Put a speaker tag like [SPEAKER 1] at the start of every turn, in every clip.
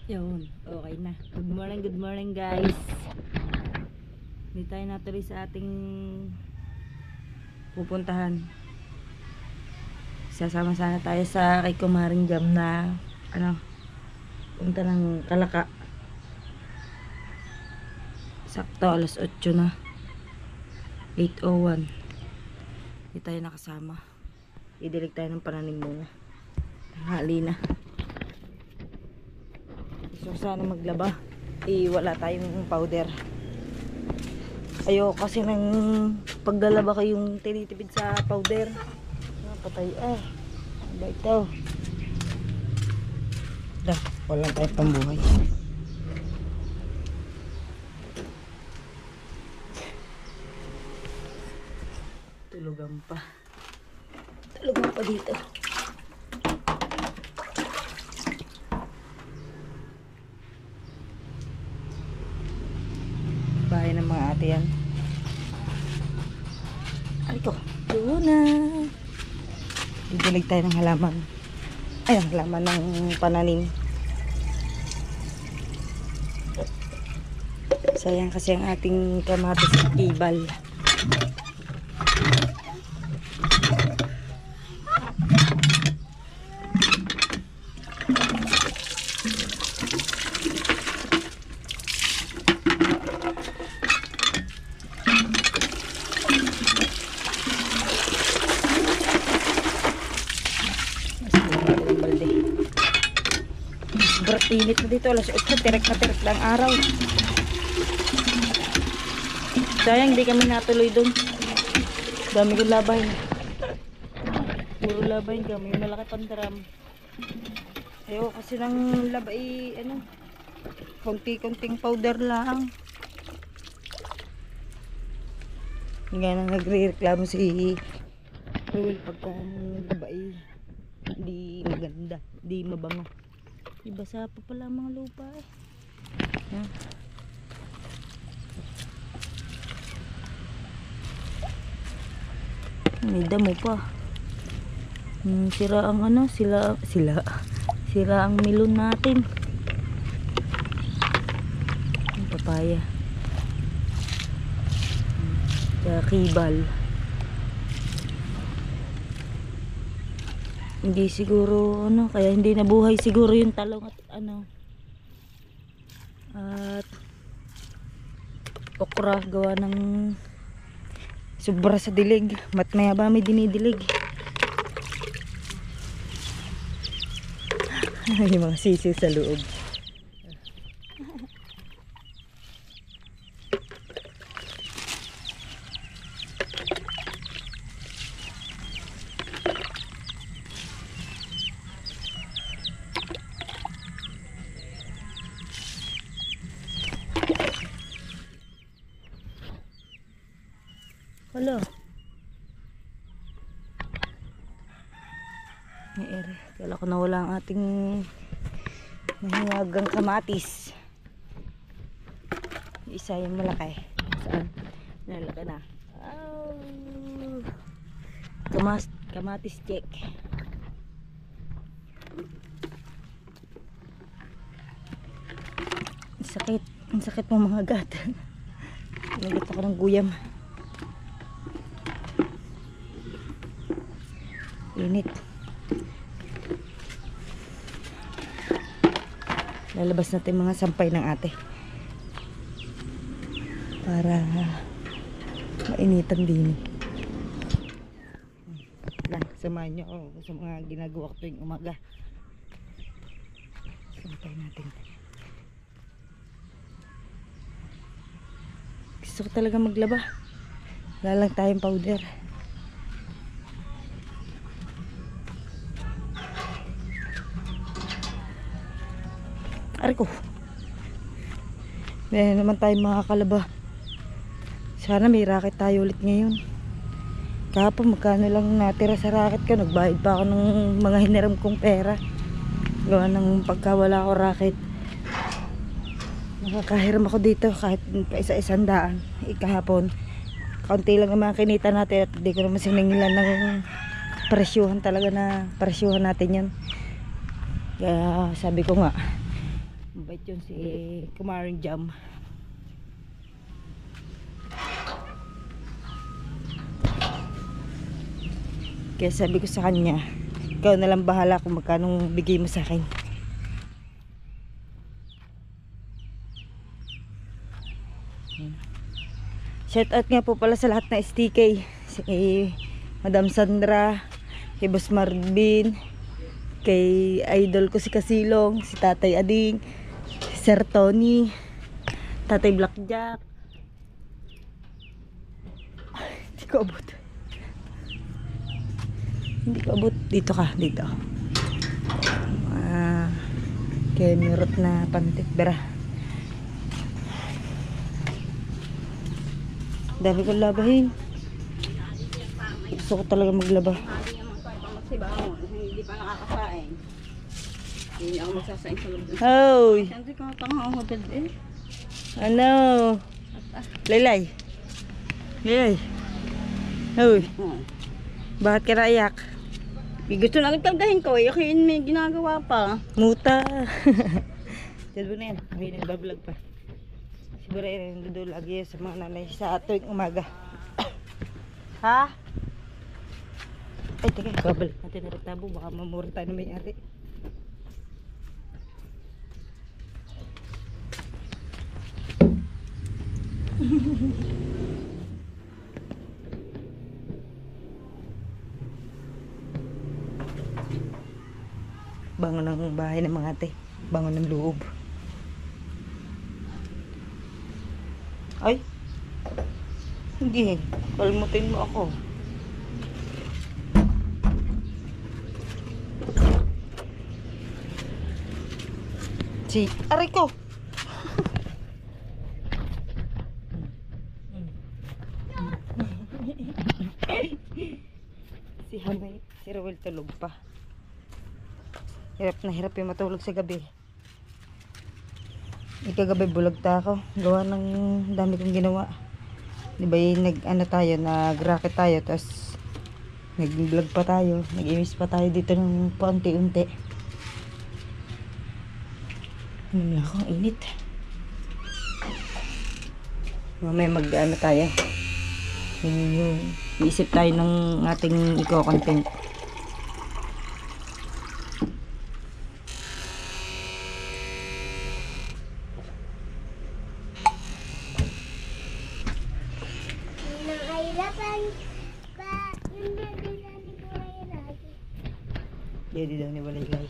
[SPEAKER 1] Yun, okay na. Good morning guys. Hindi tayo natuloy sa ating pupuntahan. Sasama sana tayo sa kay Kumaring Jam na punta ng Kalaka. Sakto alas 8 na. 8:01. Hindi tayo nakasama. Idilig tayo ng pananim muna. Tanghali na. So sana maglaba. Wala tayong powder. Ayoko kasi ng paglalaba ko yung tinitipid sa powder. Patay ano ba ito? Walang tayong pambuhay. Tulugan pa dito. Bahay ng mga ate yan. Ay ko, doon na. Didilig tayo ng halaman. Ay, ang halaman ng pananim. Sayang kasi ang ating kamatis at ibal. Init na dito, alas 8, tirik na tirik lang araw. Sayang hindi kami natuloy doon. Dami kong labahin. Puro labahin kami, malaki pandaram. Ayaw kasi ng labay, konti-konting powder lang. Nga nang nagre-reklamo si Rul pagka labay hindi maganda, hindi mabango. Basa pa pala mga lupa Yan. May damo pa. Sira ang sira ang melon natin. Ang papaya. Kibal. Hindi siguro kaya hindi nabuhay siguro yung talong at at okra gawa ng sobra sa dilig. Maya ba may dinidilig. Yung mga sisiw sa loob. Hello. Kala ko nawala ang ating mahiwagang kamatis. Isa yung malaki. Saan? Nalaki na. Oh. Kamatis check. Ang sakit mo mga gat. Nagat ako ng guyam. Init. Lalabas natin mga sampay ng ate para mainitan din lang. Samahan nyo ako sa mga ginagawa ko tuwing umaga. Sampay natin. Gusto ko talaga maglaba. Wala lang tayong powder. Arko. Meron naman tayo makakalaba. Sana may racket tayo ulit ngayon. Kahapon magkano lang natira sa racket ko. Nagbayad pa ako ng mga hiniram kong pera. Gawa ng pagkawala ko racket. Nakakahiram ako dito kahit pa isa-100. Kahapon kaunti lang naman kinita natin at hindi ko naman siningilan ng presyuhan talaga na presyuhan natin yan. Kaya sabi ko nga Mabait yun si Kumaring Jam. Kaya sabi ko sa kanya, ikaw na lang bahala kung magkano bigay mo sa akin. Shout out nga po pala sa lahat na STK. Si Madam Sandra, kay Boss Marvin, kay idol ko si Kasilong, si Tatay Ading, si Sir Tony, Tatay Blackjack. Hindi ko abot. Hindi ko abot. Dito ka, dito. Kay mirot na pantik bera. Dami kong labahin. Gusto ko talaga maglaba.
[SPEAKER 2] Hindi pa nakakasain. Hindi ako magsasain sa loob.
[SPEAKER 1] Hoy!
[SPEAKER 2] Siyempre ka tanga ako dad eh.
[SPEAKER 1] Ano? Laylay. Laylay. Hoy. Bakit ka naiyak?
[SPEAKER 2] Gusto na agad ko eh. Kaya may ginagawa pa.
[SPEAKER 1] Muta. Diyan mo na yan. May nagbablog pa. Siguro yun dudulag yun sa mga nanay sa tuwing umaga. Ha? Ay, teka. Babalik natin na retabo. Baka mamura tayo na may-ari. Bango ng bahay ng mga ate. Bango ng loob. Ay. Hindi. Kalmutin mo ako. Si aray ko. Si Hamay, si Rowel tulog pa. Hirap na hirap yung matulog sa gabi. Ikagabi bulag ta ako. Gawa ng dami kong ginawa. Diba yung tayo, nag-racket tayo. Tapos nag-vlog pa tayo. Nag-imis pa tayo dito ng paunti-unti. Ano na ako, init. Mamaya tayo. Iisip tayo ng ating content. Jadi daw ni Walaylay.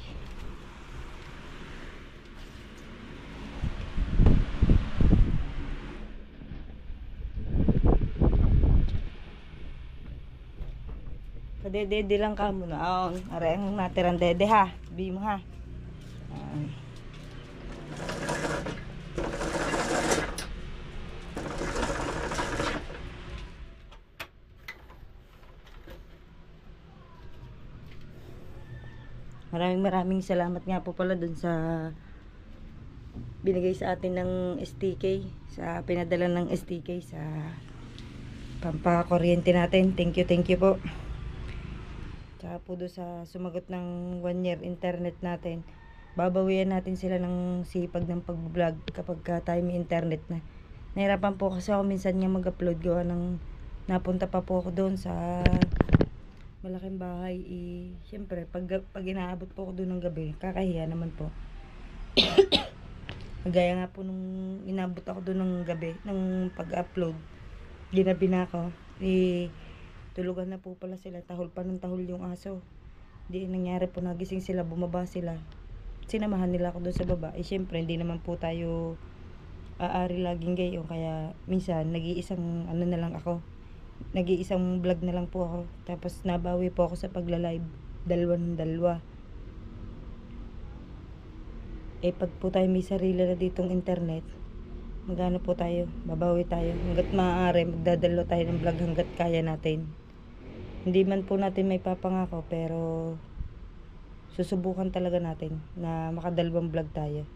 [SPEAKER 1] Kadede lang ka muna. Aray ang natirang dede ha. Sabi mo ha. Maraming salamat nga po pala dun sa binigay sa atin ng STK, sa pinadala ng STK sa pampakuryente natin. Thank you po. Tsaka po doon sa sumagot ng 1 year internet natin. Babawian natin sila ng sipag ng pag-vlog kapag tayo may internet na. Nahirapan po kasi ako minsan nga mag-upload gawa ng napunta pa po ako doon sa malaking bahay. Siyempre pag inaabot po ako doon ng gabi, kakahiya naman po. Gaya nga po nung inabot ako doon ng gabi ng pag-upload, ginabi na ako, tulugan na po pala sila, tahol pa ng tahol yung aso. Di nangyari po, nagising sila, bumaba sila, sinamahan nila ako doon sa baba. Siyempre hindi naman po tayo aari laging gayon, kaya minsan nag-iisang na lang ako, nag-iisang vlog na lang po ako. Tapos nabawi po ako sa pagla-live, dalawa. Pag po tayo may sarili na ditong internet, magano po tayo, babawi tayo. Hanggat maaari, magdadalo tayo ng vlog hanggat kaya natin. Hindi man po natin may papangako, pero susubukan talaga natin na makadalawang vlog tayo.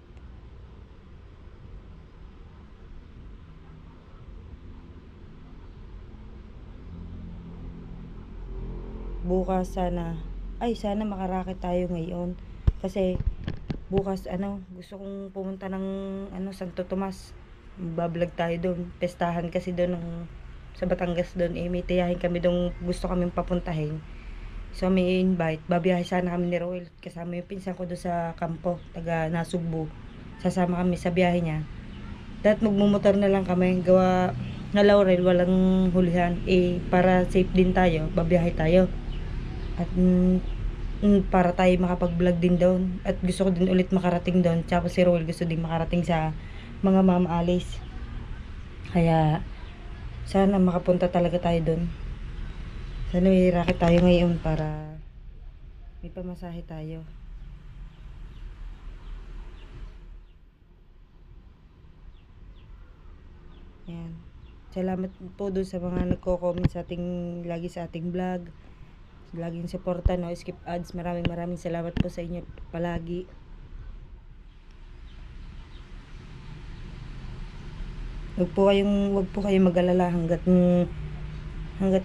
[SPEAKER 1] Bukas sana, sana makarakit tayo ngayon. Kasi bukas gusto kong pumunta ng Santo Tomas. Magbablog tayo doon. Pestahan kasi doon sa Batangas doon. May tiyahin kami doon, gusto kaming papuntahin. So may invite. Babiyahe sana kami ni Roel. Kasama yung pinsan ko doon sa kampo, taga Nasugbu. Sasama kami sa biyahe niya. Dapat magmumotor na lang kami. Gawa na Laurel, walang hulihan. Para safe din tayo, babiyahe tayo. At para tayo makapag-vlog din doon. At gusto ko din ulit makarating doon. Tsaka si Roel gusto din makarating sa mga Mama Alice. Kaya sana makapunta talaga tayo doon. Sana may racket tayo ngayon para may pamasahe tayo. Ayan. Salamat po doon sa mga nagko-comment sa lagi sa ating vlog. Laging suporta, no skip ads. Maraming salamat po sa inyo palagi. Wag po kayong mag-alala hanggat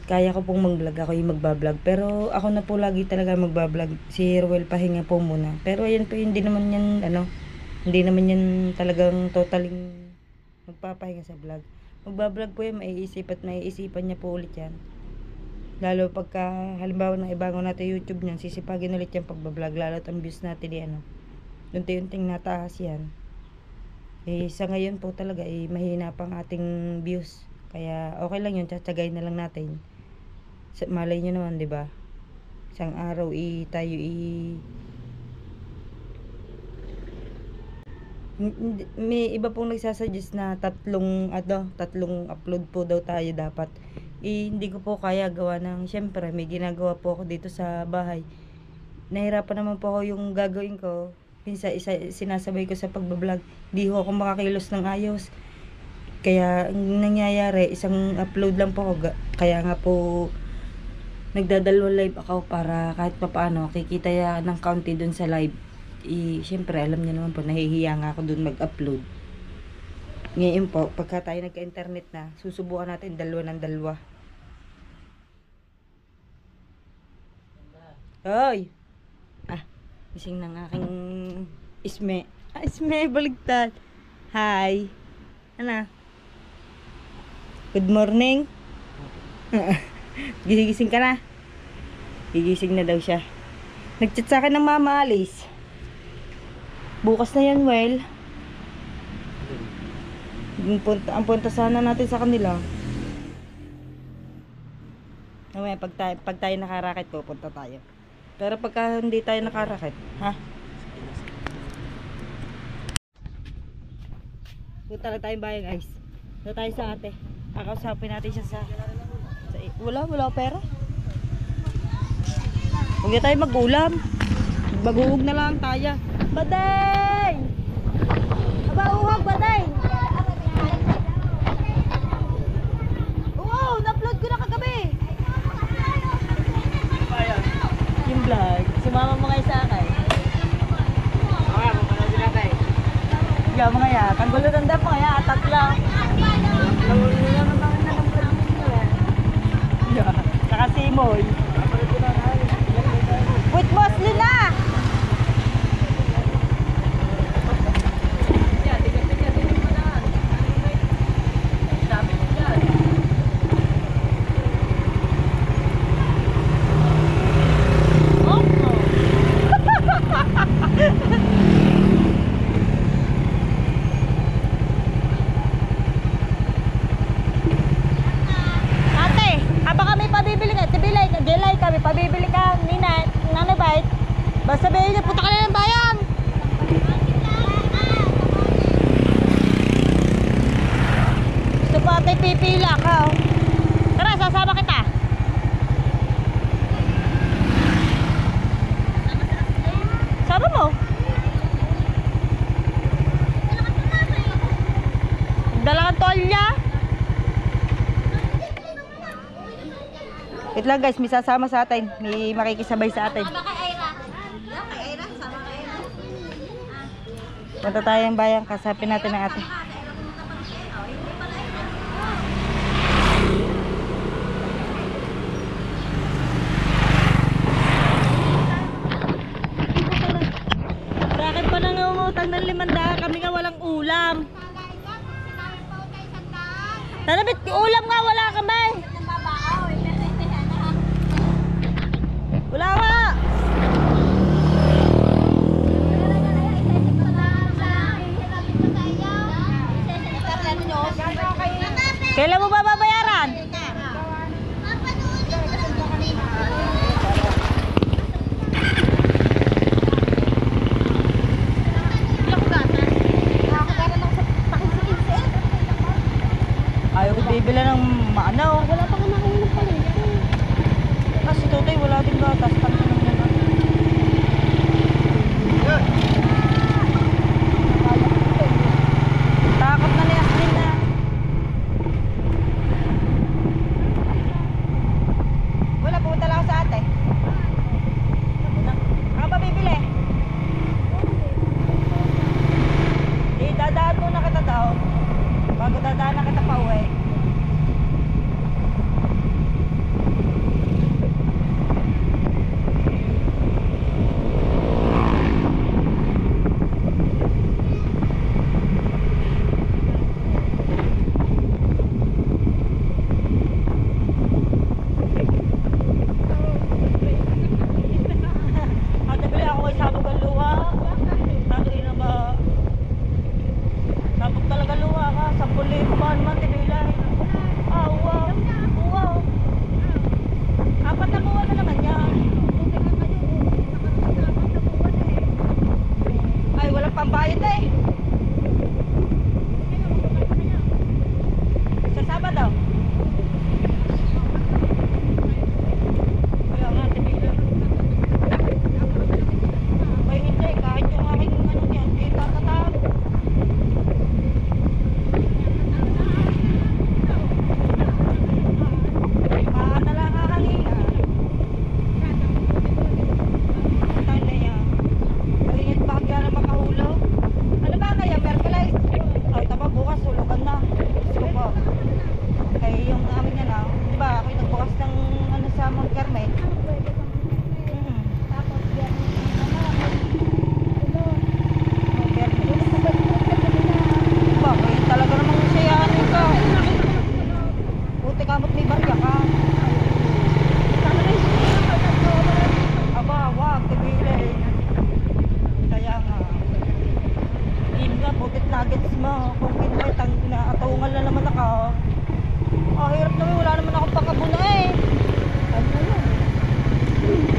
[SPEAKER 1] kaya ko pong mag-vlog, ako yung magba-vlog. Pero ako na po lagi talaga magba-vlog. Si Ruel pahinga po muna. Pero ayan po, hindi naman yan talagang totaling magpapahinga sa vlog. Magba-vlog po yan, maiisipan niya po ulit yan. Lalo pagka halimbawa na ibango natin YouTube niyan, sisipagin ulit yung pagbablog. Lalo ang views natin unti-unting nataas yan. Sa ngayon po talaga mahina pang ating views. Kaya okay lang yun, tsatsagay na lang natin. Malay nyo naman, di ba? Isang araw tayo may iba pong nagsasuggest na tatlong upload po daw tayo dapat. Hindi ko po kaya gawa ng, syempre may ginagawa po ako dito sa bahay. Nahirapan naman po ako yung gagawin ko. Minsan sinasabay ko sa pagbablog, di ho ako makakilos ng ayos. Kaya ang nangyayari, isang upload lang po ako. Kaya nga po nagdadalawang live ako para kahit papaano kikita ya ng county dun sa live. Syempre alam niyo naman po, nahihiya nga ako dun mag-upload. Ngayon po, pagka tayo nagka-internet na, susubukan natin dalawa ng dalawa. Hoy! Ising ng aking isme. Isme, baligtad. Hi! Ano? Good morning? Gigising ka na? Gigising na daw siya. Nag-chat sa akin ng Mama Alice. Bukas na yan, Well. Ang punta sana natin sa kanila. Mamaya pag tayo nakaraket, pupunta tayo. Pero pagka hindi tayo nakaraket, ha? Punta lang tayong bayan, guys. Punta tayo sa ate. Kakausapin natin siya sa wala pera. Huwag na tayo mag-ulam. Baguhog na lang tayo. Baday! Aba, uhog, baday! Wow, na-upload ko na kagabi. Yung vlog. Sumama mo ngayon sa akin. Yeah, mga ya. Kanggulo tanda mga ya. Atat lang. Yeah. Saka simoy. With Mosley na! Pabibili ka ni Nanay. Basta sabihin niya, punta ka na ng bayan. Gusto pa tayo pipila ka. Tara, sasama kita. Sama mo. Dala kang tolya. Wait lang guys, may sasama sa atin. May makikisabay sa atin. Punta tayo ng bayan, kasapin natin ang atin. Racket pa ng kami nga walang ulam. Tanabit, ulam nga wala kami. Wala nga. Kailan mo ba babayaran? Ayaw ko bibila ng maanaw.
[SPEAKER 2] Wala pa nga nakuha pala.
[SPEAKER 1] Kasi Totoy wala din gatas. Tanto lang yan. Takot na ni Aslin na. Wala, pumunta lang ako sa ate. Ano ba bibili? Dadaan muna kita daw. Bago dadaan na kita pa uwi. Pambayad na eh. Sa Sabado. Kaya nga, tibigan. Ay hindi, kahit yung aking ano yan, eh tatatag. Maan na lang kakangina. Tayo na yan. Mainit bahagya na makahulog. Ano ba kaya, Merkulis? Ay, taba bukas, hulugan na. Gusto ko. Kaya yung amin yan ah. Di ba, ako yung nagbukas ng ano sa Mount Carmel.
[SPEAKER 2] Tapos yan.
[SPEAKER 1] Mount Carmel. Diba, kaya talaga namang sayahan ito. Buti kamot may barya ka. Aba, wag, tibilin. Kaya nga. Hindi nga, butit nuggets mo. Kung hindi, naatungal na naman ako. Oh, hirap naman. Wala naman akong pakabuna eh.
[SPEAKER 2] Ano na yun?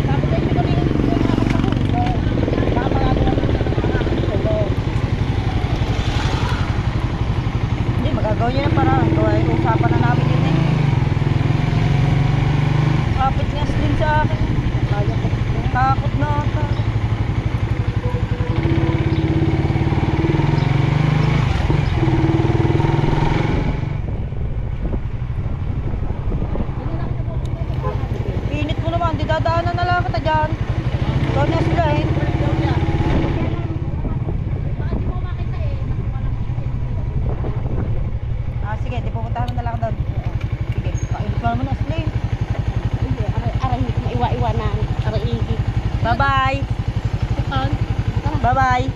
[SPEAKER 2] Tapos ay kami yung nakakapagod. Nakaparado naman sa mga tulog.
[SPEAKER 1] Hindi, magagawa niya na para. Usapan na namin yun eh. Kapit niya din sa akin.
[SPEAKER 2] Kaya ko.
[SPEAKER 1] Takot na ata. Init mo naman, di dadaanan na lang kita dyan. Doon na sila eh. Sige, di pupuntahan mo na lang doon. Sige, kainit mo naman na sila eh.
[SPEAKER 2] Hindi, aray maiwa-iwanan. Aray igit.
[SPEAKER 1] Bye-bye. Bye-bye.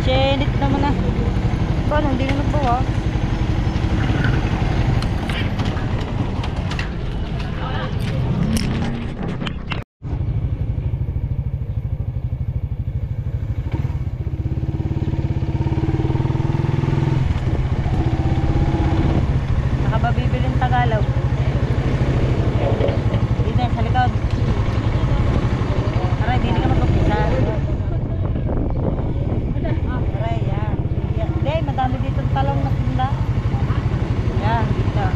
[SPEAKER 1] Chenit naman na. Paano? Hindi na nagbawa. Nakababibiling Tagalog. Dito yan sa likod. Aray, hindi ka mag-upisa. Aray. talong na tinda. Yan, dito.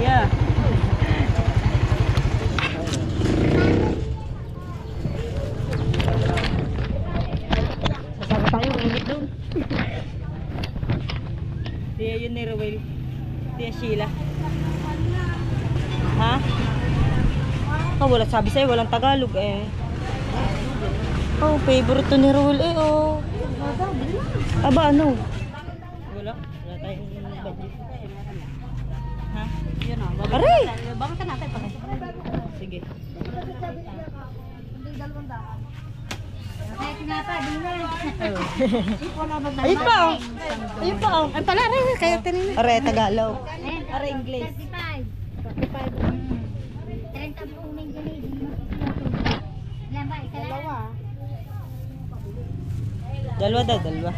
[SPEAKER 1] Yeah. Sasama tayo, ulit doon. Diya yun ni Rowel. Diya Sheila. Ha? Oh, wala sabi sa'yo, walang Tagalog eh. Oh, favorite to ni Rowel eh, oh. Aba, ano? Wala. Wala tayong budget. Ha?
[SPEAKER 2] Yun o.
[SPEAKER 1] Aray!
[SPEAKER 2] Bakit natin pa?
[SPEAKER 1] Sige.
[SPEAKER 2] Hindi 200. Kaya tinapa, di na.
[SPEAKER 1] Oh. Ayun pa, oh. Ayun pa, oh.
[SPEAKER 2] Ay pala, aray, kaya tinina.
[SPEAKER 1] Are, Tagalog.
[SPEAKER 2] Are
[SPEAKER 1] English.
[SPEAKER 2] 35. 30 po may ganit. Ilan ba? Isa lang?
[SPEAKER 1] Dalawa daw, dalawa.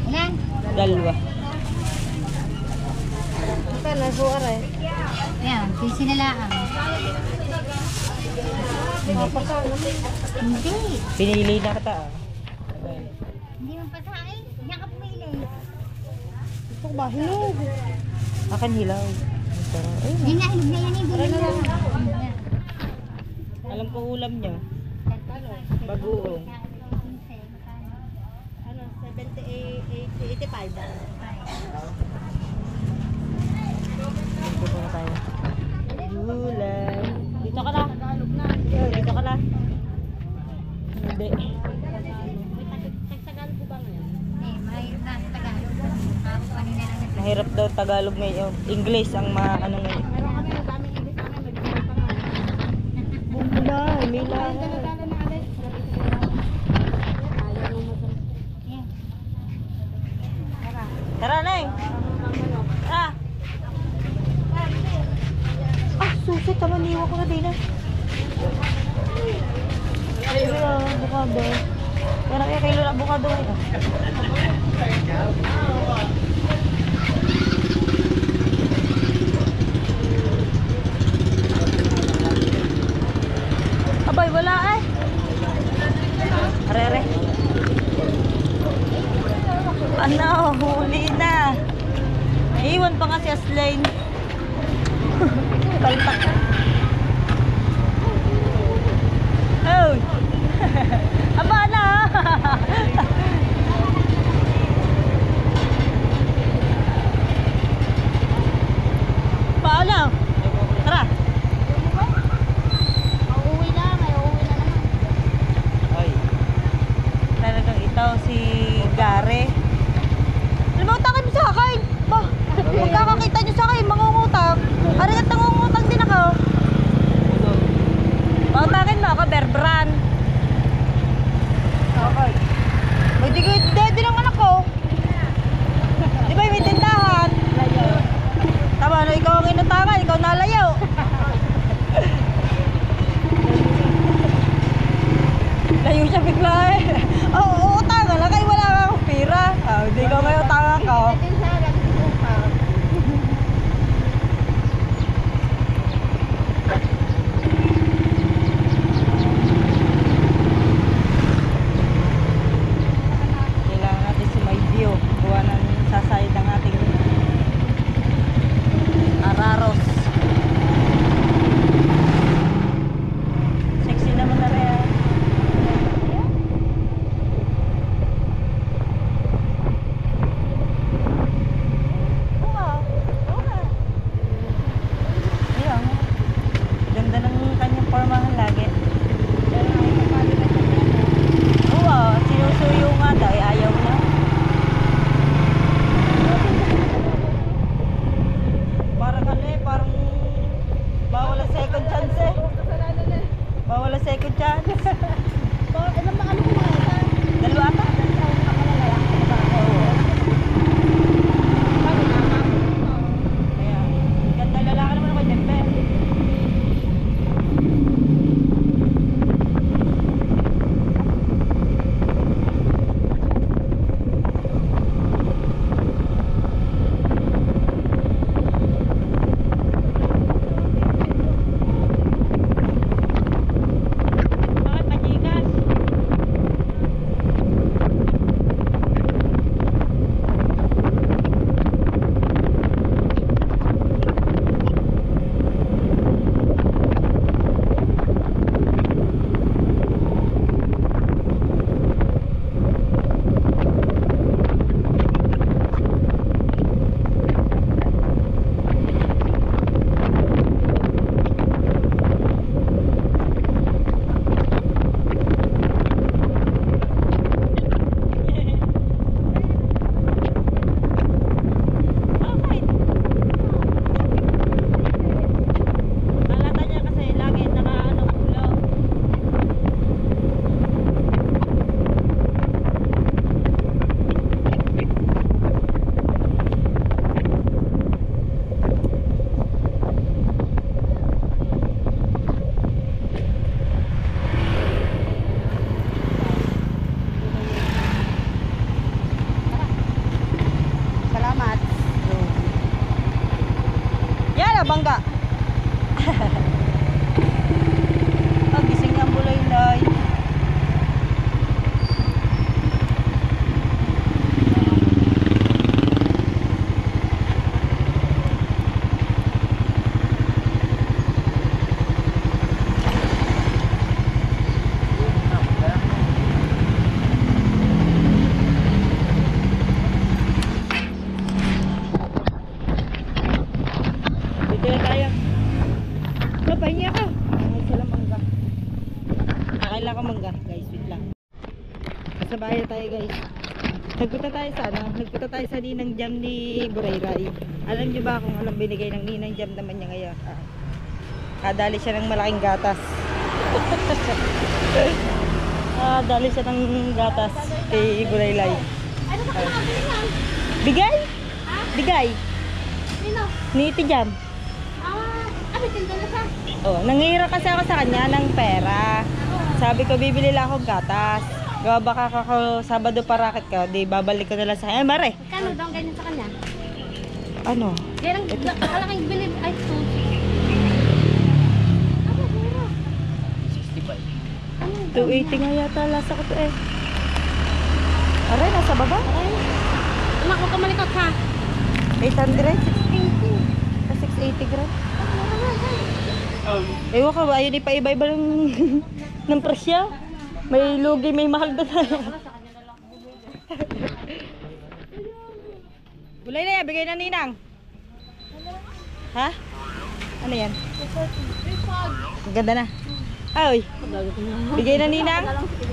[SPEAKER 2] Ilan?
[SPEAKER 1] Dalawa.
[SPEAKER 2] Pala, po aray. Ayan, kasi nila ang. Hindi.
[SPEAKER 1] Pinili na kita, ah.
[SPEAKER 2] Hindi mo pasain. Diyan ka pumili.
[SPEAKER 1] Ito ba? Hinog. Akin hilaw. Pero, ayun.
[SPEAKER 2] Hindi na, hinog na yan. Hindi na.
[SPEAKER 1] Alam ko ulam niyo. Bagoong.
[SPEAKER 2] Ano, 85.
[SPEAKER 1] Dito na tayo. Gulay.
[SPEAKER 2] Dito ka na.
[SPEAKER 1] Dito ka na. Hindi.
[SPEAKER 2] Tagalog po ba ngayon? Eh, mahirap na sa Tagalog. Ako kanina lang nag-
[SPEAKER 1] Mahirap daw Tagalog ngayon. English ang ano ngayon.
[SPEAKER 2] Meron kami ang daming English namin. Nag-ibig pa nga.
[SPEAKER 1] Gulay, may lahat.
[SPEAKER 2] Dala na alis. Ayaw mo mo. Ayan. Tara.
[SPEAKER 1] Tara, Neng. Tara. Ah, susi. Tamaniwa ko na din, ah. Ay, bukado. Kaya kaya kayo na bukado ngayon. Abay, wala eh. Are. Ano, huli na. Iwan pa nga si Aslain. Palpak. Oh. Aba na. Paano? Tara.
[SPEAKER 2] Uuwi lang. Ay, uuwi na naman.
[SPEAKER 1] Ay. Talagang ito si Gare. Alam mo, utangin mo sa akin. Ba, magkakakita nyo sa akin, mangungutang. Aray at nangungutang din ako. Pautangin mo ako, Bear Brand. Okay. May di lang anak ko. Di ba may tindahan? Tama na, ikaw ang inutangan, ikaw nalayaw. Layo siya bigla eh. Oo, utangan lang kayo, wala kang pira. Hindi ka may utangan ko.
[SPEAKER 2] Atin sa akin.
[SPEAKER 1] Kailangan natin si may view. Gawa ng sasayad ng ating araros. Sexy naman na rin. Ayan. Ganda ng kanyang pormahan lagi. Oo, sinusuyo nga daw, ayaw na. Parang parang bawal ang second chance eh. Bawal ang second chance.
[SPEAKER 2] Ilan ba ano ko na ito?
[SPEAKER 1] Dalawa ata. Oo. Kaya, ganda lalaki naman ako, Jempe. bangga. Gising ang bulay-lay. Dito na tayo. Papahinga ka. Sila mangga. Akala ko mangga, guys. Wait lang. Sa bahay tayo, guys. Nagpunta tayo sa ano? Nagpunta tayo sa ninang jam ni Burayray. Alam niyo ba kung anong binigay ng ninang jam naman niya ngayon? Dali siya ng malaking gatas. Dali siya ng gatas kay Burayray.
[SPEAKER 2] Ano ba kinabi niya?
[SPEAKER 1] Bigay? Bigay?
[SPEAKER 2] Sino?
[SPEAKER 1] Ni Iti Jam.
[SPEAKER 2] May tinda na siya.
[SPEAKER 1] Oh, nanghihirap kasi ako sa kanya ng pera. Sabi ko bibili lang akong gatas. Gawa baka ako Sabado pa racket ka, di babalik ko na lang sa kanya. Mare.
[SPEAKER 2] Kano daw ang ganyan sa kanya?
[SPEAKER 1] Ano?
[SPEAKER 2] Yan ang kalaking bilib. Ay, 2. Ano, mura?
[SPEAKER 1] 280 nga yata lasa ko to eh. Aray, nasa baba?
[SPEAKER 2] Ay, anak ko kamalikot ha.
[SPEAKER 1] 800?
[SPEAKER 2] 680.
[SPEAKER 1] 680 gram. Ewan ka ba, ayun ipa-iba-iba ng presyo. May lugi, may mahal doon. Gulay na yan, bigay na ninang. Ha? Ano yan? Ang ganda na. Ay, bigay na ninang.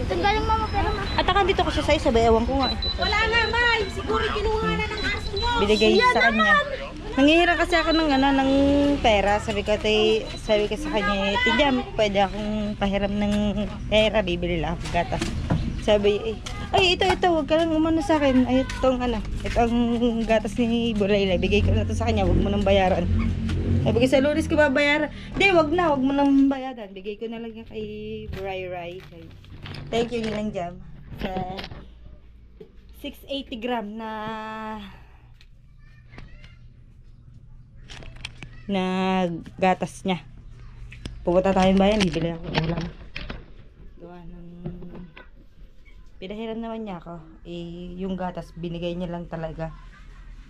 [SPEAKER 2] Tanggalin mama pero ma.
[SPEAKER 1] At akan dito ko siya sa'yo, sabi, ewan ko nga.
[SPEAKER 2] Wala na, May. Siguro kinuha na ng aso nyo.
[SPEAKER 1] Binigay sa kanya. Nanghihirap kasi ako ng ano ng pera. Sabi ko sa kanya, Tijam, pwede akong pahiram ng pera, bibili lang ako gatas. Sabi, ay ito, wag ka lang umano sa akin. Ay itong gatas ni Burayray. Bigay ko na to sa kanya, wag mo nang bayaran. Sabi ko sa Lunes ko babayaran. Hindi, wag mo nang bayaran. Bigay ko na lang yan kay Burayray. Thank you, Ninang Jam. Sa 680 gram na gatas niya. Pupunta tayong bayan, bibili ako ulam. Gawa ng pinahiram naman niya ako. Yung gatas binigay niya lang talaga.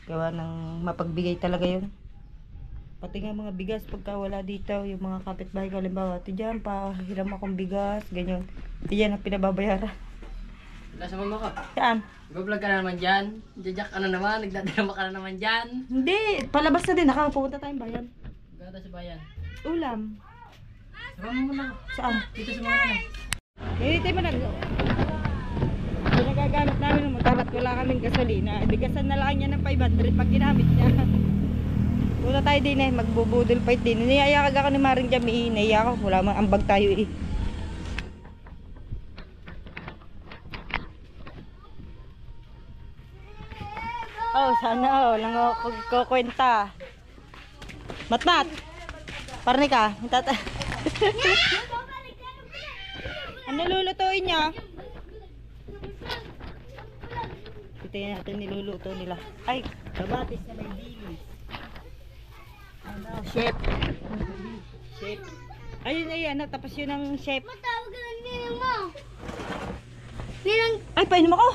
[SPEAKER 1] Gawa ng mapagbigay talaga yun. Pati nga mga bigas pagka wala dito, yung mga kapitbahay ko, halimbawa, diyan pa hiram akong bigas, ganyan. Diyan ang pinababayaran.
[SPEAKER 3] Nasa mama ko.
[SPEAKER 1] Saan?
[SPEAKER 3] Nag-vlog ka na naman dyan. Jajak ka na naman. Nagdadrama ka na naman dyan.
[SPEAKER 1] Hindi, palabas na din. Nakapunta tayong bayan.
[SPEAKER 3] Gata sa bayan.
[SPEAKER 1] Ulam.
[SPEAKER 3] Sama mo muna.
[SPEAKER 1] Saan?
[SPEAKER 3] Dito sa mga na.
[SPEAKER 1] Dito mo nagagamit namin ng motor at wala kaming gasolina. Bigasan na lang niya ng 500 pag ginamit niya. Punta tayo din eh, magbubudol fight din. Niyayakag ako ni Maring Jami. Naiya ako, wala mang ambag tayo eh. Oh, sana lang ako kukwenta. Matmat. Parni ka. Ano lulutuin niya? Tingnan natin niluluto nila. Ay, kabatis na may dilis. Ano, chef. Chef. Ayun, tapos yun ang chef.
[SPEAKER 2] Matawag ka ng ninang mo. Ninang.
[SPEAKER 1] Ay, painom ako.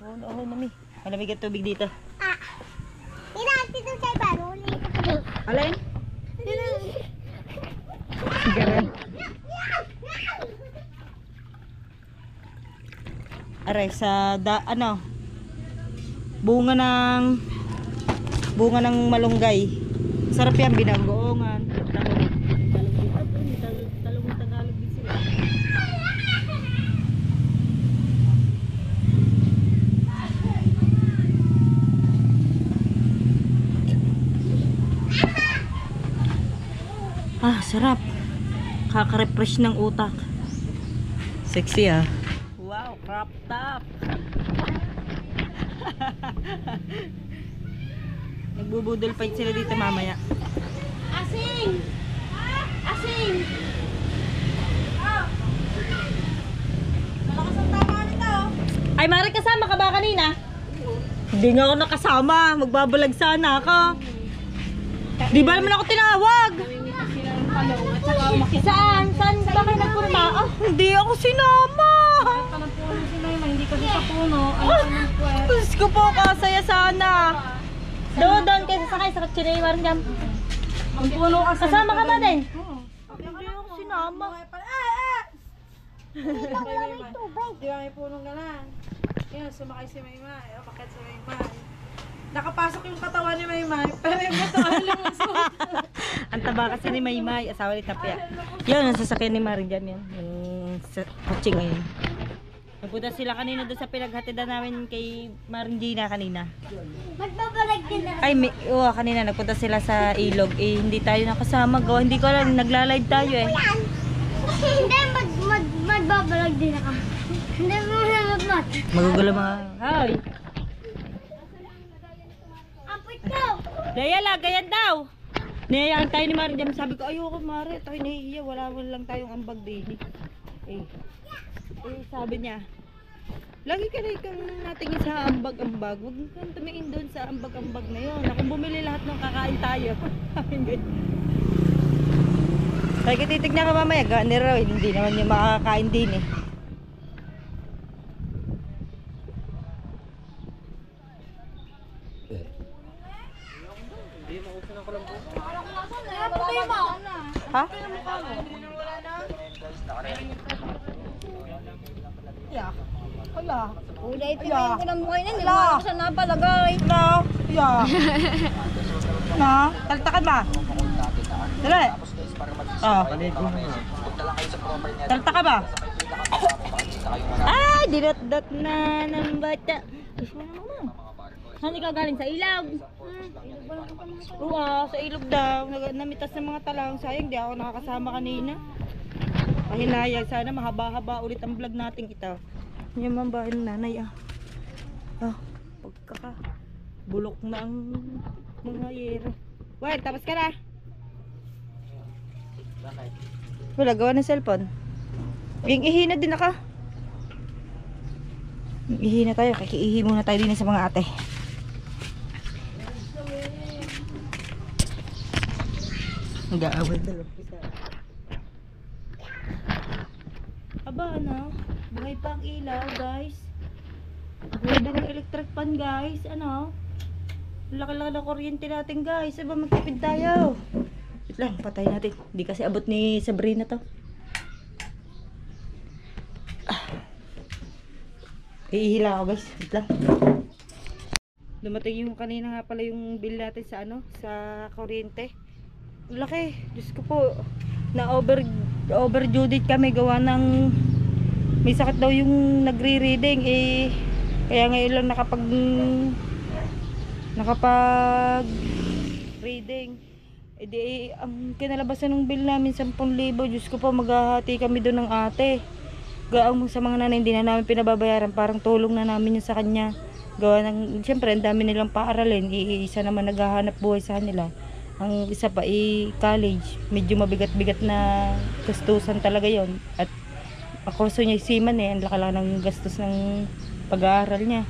[SPEAKER 1] Oo, nami. Malamig ang tubig dito.
[SPEAKER 2] Ninang, dito sa iba.
[SPEAKER 1] Alin?
[SPEAKER 2] Ninang.
[SPEAKER 1] Garan. Aray, sa bunga ng malunggay. Sarap yan, binanggoongan. Talong Tagalog din sila. Sarap. Kaka-refresh ng utak. Sexy ah. Wow, crop top. Nagbubudol fight sila dito mamaya.
[SPEAKER 2] Asing! Asing! Malakas ang tama nito.
[SPEAKER 1] Ay, Mari, kasama ka ba kanina? Hindi nga ako nakasama. Magbabalag sana ako. Di ba naman ako tinawag?
[SPEAKER 2] Namimita sila ng talong at saka umakit.
[SPEAKER 1] Saan? Saan ba kayo nagpunta? Ah, hindi ako sinama.
[SPEAKER 2] Kahit pa ng puno si Mayma, hindi kasi sa puno. Ano ng puwet?
[SPEAKER 1] Diyos ko po, kasaya sana. Doon kayo sasakay sa Chinay dyan.
[SPEAKER 2] Ang puno kasi.
[SPEAKER 1] Kasama ka ba din?
[SPEAKER 2] Oo.
[SPEAKER 1] Hindi ako sinama.
[SPEAKER 2] Di ba may punong galan? Yan, sumakay si Mayma. Umakit si Mayma. Nakapasok yung katawan ni Mayma. Pero yung buto ang lumusot.
[SPEAKER 1] Ang taba kasi ni Maymay, asawa ni Tapia. Yun, ang sasakyan ni Maring Jam yan. Yung coaching ngayon. Nagpunta sila kanina doon sa pinaghatidan namin kay Maring Gina kanina.
[SPEAKER 4] Magbabalag din na.
[SPEAKER 1] Ay, kanina nagpunta sila sa ilog. Eh, hindi tayo nakasama. Gawa, hindi ko alam, nagla-live tayo eh.
[SPEAKER 4] Hindi, magbabalag din ako. Hindi mo na magmat.
[SPEAKER 1] Magugulo mga... Hoy!
[SPEAKER 4] Apoy ko!
[SPEAKER 1] Dayala, ganyan daw! Niyayaan tayo ni Maring Jam. Sabi ko, ayoko Mari, tayo nahihiya. Wala lang tayong ambag din. Eh, sabi niya, lagi ka na ikang natingin sa ambag-ambag. Huwag kang tumingin doon sa ambag-ambag na yun. Kung bumili lahat ng kakain tayo. Sabi ko, titignan ka mamaya. Gani raw, hindi naman yung makakain din eh. Ha? Yeah. Hala.
[SPEAKER 4] Uday, tinayin ko ng mukha na. Hindi ko sa napalagay.
[SPEAKER 1] Hello? Yeah. Na? Taltakan ba? Dali. Oh. Taltakan ba? Ay, dinat-dat na ng bata. Saan ikaw galing? Sa ilog? Oo, sa ilog daw. Namitas ng mga talang. Sayang, di ako nakakasama kanina. Pahinayag, sana mahaba-haba ulit ang vlog natin ito. Yan man bahay ng nanay ah. Ah, pagkaka bulok na ang mga yero. Well, tapos ka na. Wala, gawa ng cellphone. Ihina din ako. Ihina tayo, kakiihi muna tayo din sa mga ate. Nag-aawal dalawang pisa. Aba, ano? Buhay pa ang ilaw, guys. Buhay din ang electric pan, guys. Ano? Laki-laki na kuryente natin, guys. Aba, magtipid tayo. Wait lang, patay natin. Hindi kasi abot ni Sabrina to. Ihila ako, guys. Wait lang. Dumating yung kanina nga pala yung bill natin sa ano, sa kuryente. Laki, Diyos ko po. Na overdue date kami gawa ng may sakit daw yung nagre-reading eh, kaya ngayon lang nakapag reading eh di ang kinalabasan ng bill namin 10,000. Diyos ko po, maghahati kami doon ng ate gaang sa mga nanay, hindi na namin pinababayaran, parang tulong na namin yun sa kanya gawa ng, siyempre ang dami nilang paaralin, isa naman naghahanap buhay sa kanila, ang isa pa college, medyo mabigat-bigat na gastusan talaga yon. At kurso niya siman eh, ang laki ng gastos ng pag-aaral niya.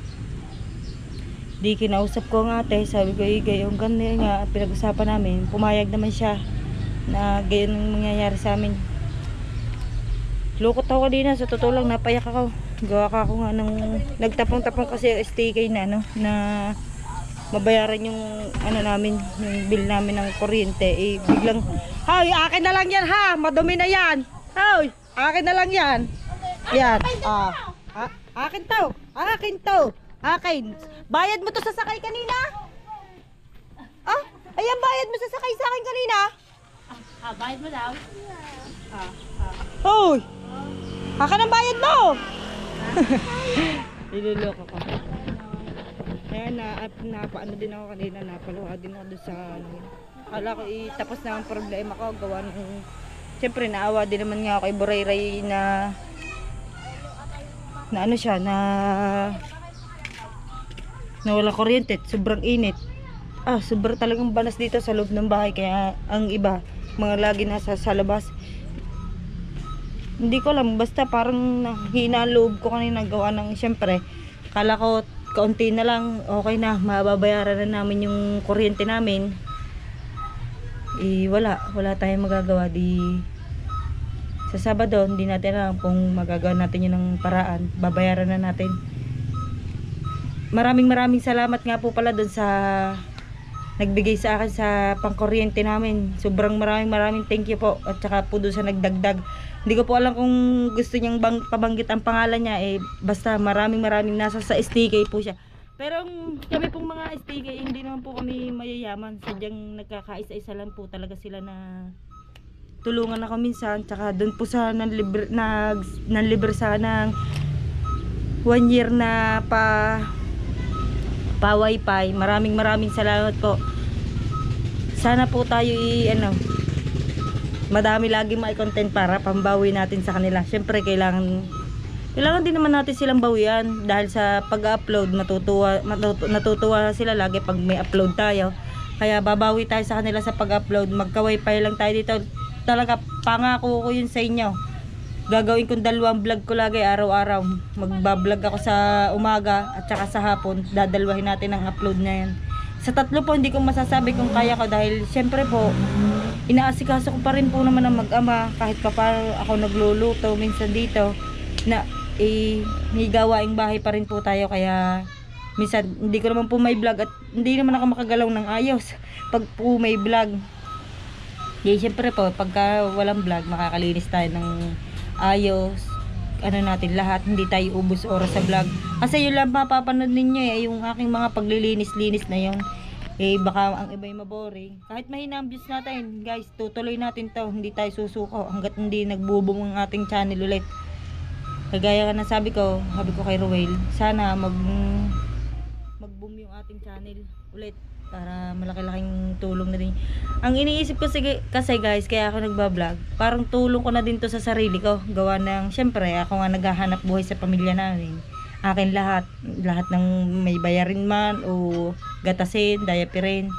[SPEAKER 1] Di kinausap ko nga ate, sabi ko gayon ganyan nga pinag-usapan namin, pumayag naman siya na gayon ang mangyayari sa amin. Lukot ako kanina, sa totoo lang napayak ako, gawa ka ako nga ng nagtapong-tapong kasi STK na no, na mabayaran yung ano namin, yung bill namin ng kuryente eh, biglang hoy, akin na lang yan ha, madumi na yan, hoy, akin na lang yan, yan, akin to, akin, bayad mo to sa sakay kanina, ayan, bayad mo sa sakay sa akin kanina,
[SPEAKER 2] Bayad mo daw?
[SPEAKER 1] hoy, akin ang bayad mo. Niloloko ko. Kaya napaano din ako kanina, napaluha din ako doon sa ano. Akala ko tapos na ang problema ko, gawa ng siyempre naawa din naman nga ako kay Burayray na ano siya, na wala kuryente, sobrang init. Sobrang talagang banas dito sa loob ng bahay, kaya ang iba, mga lagi nasa sa labas. Hindi ko alam, basta parang nahina ang loob ko kanina gawa ng siyempre, kala ko kaunti na lang, okay na, mababayaran na namin yung kuryente namin. wala tayong magagawa. Sa Sabado, hindi natin alam kung magagawa natin yun ng paraan. Babayaran na natin. Maraming salamat nga po pala doon sa nagbigay sa akin sa pangkuryente namin. Sobrang maraming thank you po. At saka po doon sa nagdagdag. Hindi ko po alam kung gusto niyang pabanggit ang pangalan niya. Basta maraming nasa sa STK po siya. Pero kami pong mga STK, hindi naman po kami mayayaman. Sadyang nagkakaisa-isa lang po talaga sila na tulungan ako minsan. Tsaka doon po sa nanlibre sa ng 1 year na pa wifi. Maraming salamat po. Sana po tayo madami lagi mai-content para pambawi natin sa kanila. Syempre kailangan din naman natin silang bawian dahil sa pag-upload natutuwa sila lagi pag may upload tayo. Kaya babawi tayo sa kanila sa pag-upload. Magka-wifi lang tayo dito. Talaga pangako ko yun sa inyo. Gagawin kong 2 vlog ko lagi araw-araw. Magbablog ako sa umaga at saka sa hapon. Dadalwahin natin ang upload na yan. Sa 3 po hindi ko masasabi kung kaya ko dahil syempre po inaasikaso ko pa rin po naman ang mag-ama kahit kapag ako nagluluto minsan dito na may gawaing bahay pa rin po tayo kaya minsan hindi ko naman po may vlog at hindi naman ako makagalaw ng ayos pag po may vlog. Syempre po pagka walang vlog makakalinis tayo ng ayos natin lahat, hindi tayo ubos oras sa vlog kasi yun lang mapapanood ninyo yung aking mga paglilinis-linis na yun. Baka ang iba'y maboring kahit mahina ang views natin guys, tutuloy natin to, hindi tayo susuko hanggat hindi nagbubong ang ating channel ulit. Kagaya nga sabi ko kay Ruel, sana mag-boom yung ating channel ulit para malaki-laking tulong na din. Ang iniisip ko kasi guys, kaya ako nagbablog, parang tulong ko na din to sa sarili ko. Gawa ng, syempre, ako nga naghahanap buhay sa pamilya namin. Akin lahat ng may bayarin man o gatasin, diaperin.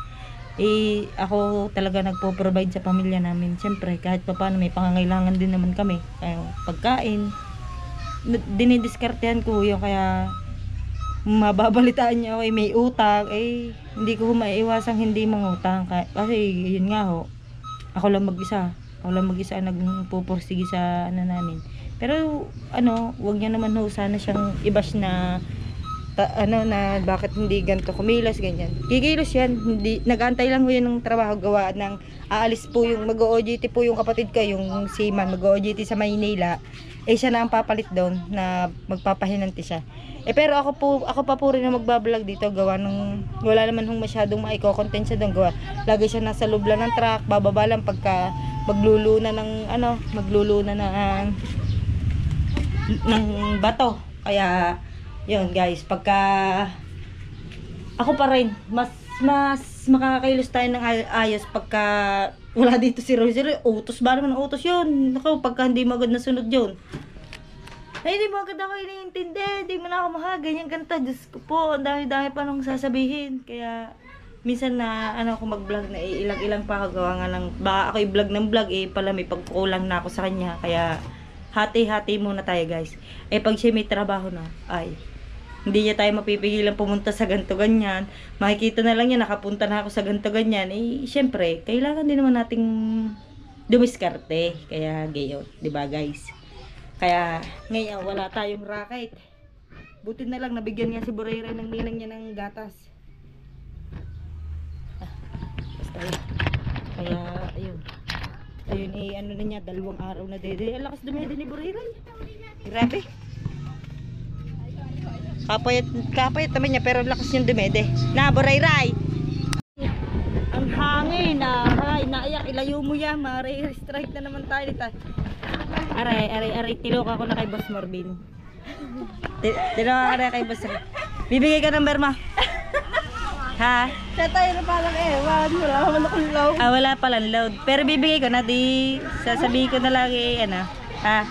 [SPEAKER 1] Ako talaga nagpo-provide sa pamilya namin. Syempre, kahit pa paano may pangangailangan din naman kami. Kaya pagkain, dinidiskartehan ko yung kaya mababalitaan niyo may utang hindi ko maiiwasang hindi mangutang kasi yun nga ako lang mag-isa nagpupursige sa namin pero wag niya naman sana siyang ibash na na bakit hindi ganito kumilos ganyan, kikilos yan, hindi nag-aantay lang yun ng trabaho gawa ng aalis po yung mag-OJT po yung kapatid ko yung seaman mag-OJT sa Maynila siya na ang papalit doon na magpapahinanti siya. Pero ako pa po rin na magbablog dito gawa nung wala naman masyadong maiko-content siya doon gawa. Lagi siya nasa loob lang ng truck, bababa lang pagka magluluna ng bato. Kaya yun guys, pagka ako pa rin mas makakailos tayo ng ayos pagka wala dito si Rosie. Utos ba naman utos yun? Naku, pagka hindi mo agad nasunod yun. Hindi mo agad ako iniintindi. Hindi mo na ako ganyan ganito. Diyos ko po, ang dami-dami pa nung sasabihin. Kaya, minsan na, ako mag-vlog na ilang-ilang pa ako. Gawa nga lang, baka ako i-vlog ng vlog, pala may pagkukulang na ako sa kanya. Kaya, hati-hati muna tayo guys. Pag siya may trabaho na, hindi niya tayo mapipigilan pumunta sa ganto ganyan. Makikita na lang niya nakapunta na ako sa ganto ganyan. Syempre, kailangan din naman nating dumiskarte. Kaya gayon, 'di ba guys? Kaya ngayon wala tayong racket. Buti na lang nabigyan niya si Burayray ng ninang niya ng gatas. Basta yun. Kaya ayun. Ayun na niya 2 araw na dede. Ang lakas dumede ni Burayray. Grabe. Kapayat naman niya pero lakas yung dumede. Na, Burayray! Ang hangin naiyak, ilayo mo yan. Strike na naman tayo dito. Aray, tilok ako na kay Boss Marvin. Tilok ako na kay Boss Marvin. Bibigay ka ng berma. Ha?
[SPEAKER 2] Siya tayo na parang ewan. Wala naman akong load.
[SPEAKER 1] Wala palang load. Pero bibigay ko na, sasabihin ko na lagi, ha?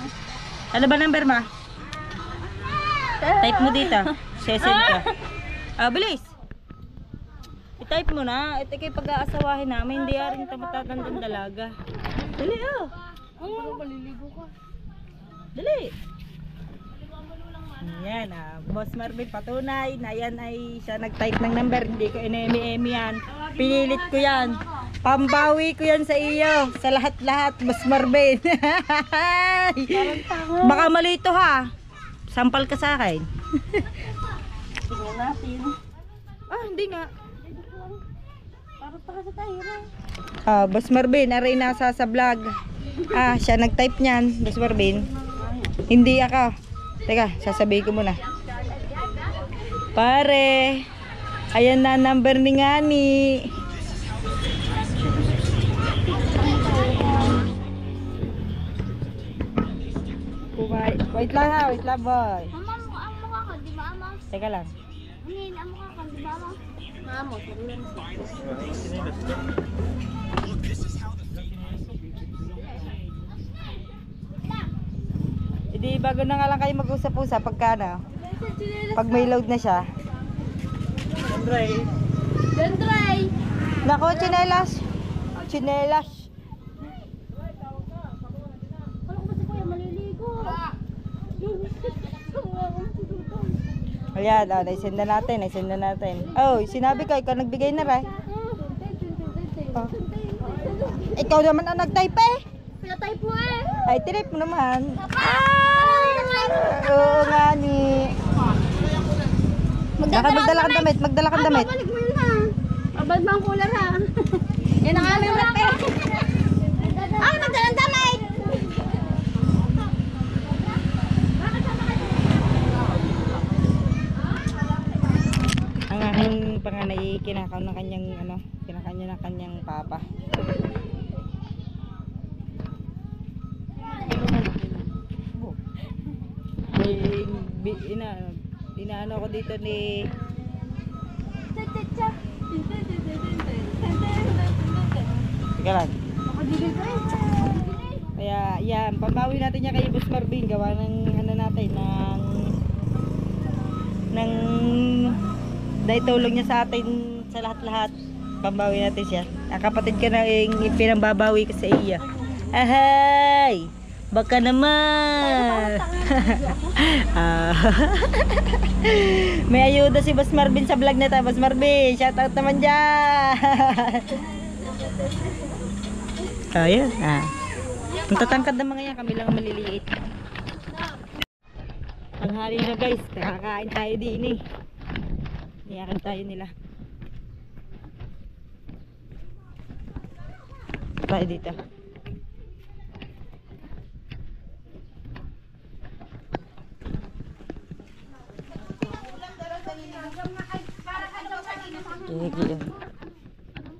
[SPEAKER 1] Ano ba ng berma? Type mo dito. Sesend ka. Bilis. I-type mo na. Ito kayo pag-aasawahin namin. Hindi rin matatandang dalaga. Dali maliligo ka. Dali. Yan Boss Marvin patunay na yan ay siya nag-type ng number. Hindi ko inemi-emi yan. Pinilit ko yan. Pambawi ko yan sa iyo. Sa lahat-lahat. Mas Marvin. Baka malito ha. Sampal ka sa akin.
[SPEAKER 3] Tingnan natin.
[SPEAKER 1] Hindi nga.
[SPEAKER 3] Parang pa kasi tayo na.
[SPEAKER 1] Boss Marvin, aray nasa sa vlog. Siya nag-type niyan, Boss Marvin. Hindi ako. Teka, sasabihin ko muna. Pare, ayan na number ni Ngani. Wait lang ha, wait lang boy.
[SPEAKER 4] Mama, ang mukha ko, di ba, ama?
[SPEAKER 1] Teka lang.
[SPEAKER 4] Hindi, ang mukha ko, di ba, ama?
[SPEAKER 3] Mamo, sabihin mo.
[SPEAKER 1] Hindi, bago na nga lang kayo mag-usap-usap pagka na. Pag may load na siya.
[SPEAKER 4] Don't try.
[SPEAKER 1] Nako, chinelas. Chinelas.
[SPEAKER 4] Wala ko ba si Kuya maliligo?
[SPEAKER 1] Ayan, naisend na natin. Oh, sinabi ko, ikaw nagbigay na rin. Oh. Ikaw naman ang nag-type eh.
[SPEAKER 4] Pinatype mo eh.
[SPEAKER 1] Ay, tinip mo naman. Oo nga ni. Magdala kang damit.
[SPEAKER 4] Balik mo yun ha. Abad mo ang cooler ha. Yan ang aming rap eh. Magdalang damit.
[SPEAKER 1] Ang aking panganay, kinakaw ng kanyang, kinakanya ng kanyang papa. Inaano ko dito ni Teka lang. Kaya yan, pambawi natin niya kay Boss Marvin, gawa ng natin ng dahil tulong niya sa atin sa lahat-lahat. Pambawi natin siya. Ang kapatid ko na yung pinambabawi ko sa iya. Ahay! Baka naman. May ayuda si Boss Marvin sa vlog na to. Boss Marvin, shout out naman dyan. Ayun. Ang tatangkad ng mga yan, kami lang ang maliliit. Ang hali na guys, nakakain tayo din eh. Niyakan tayo nila. Tayo dito.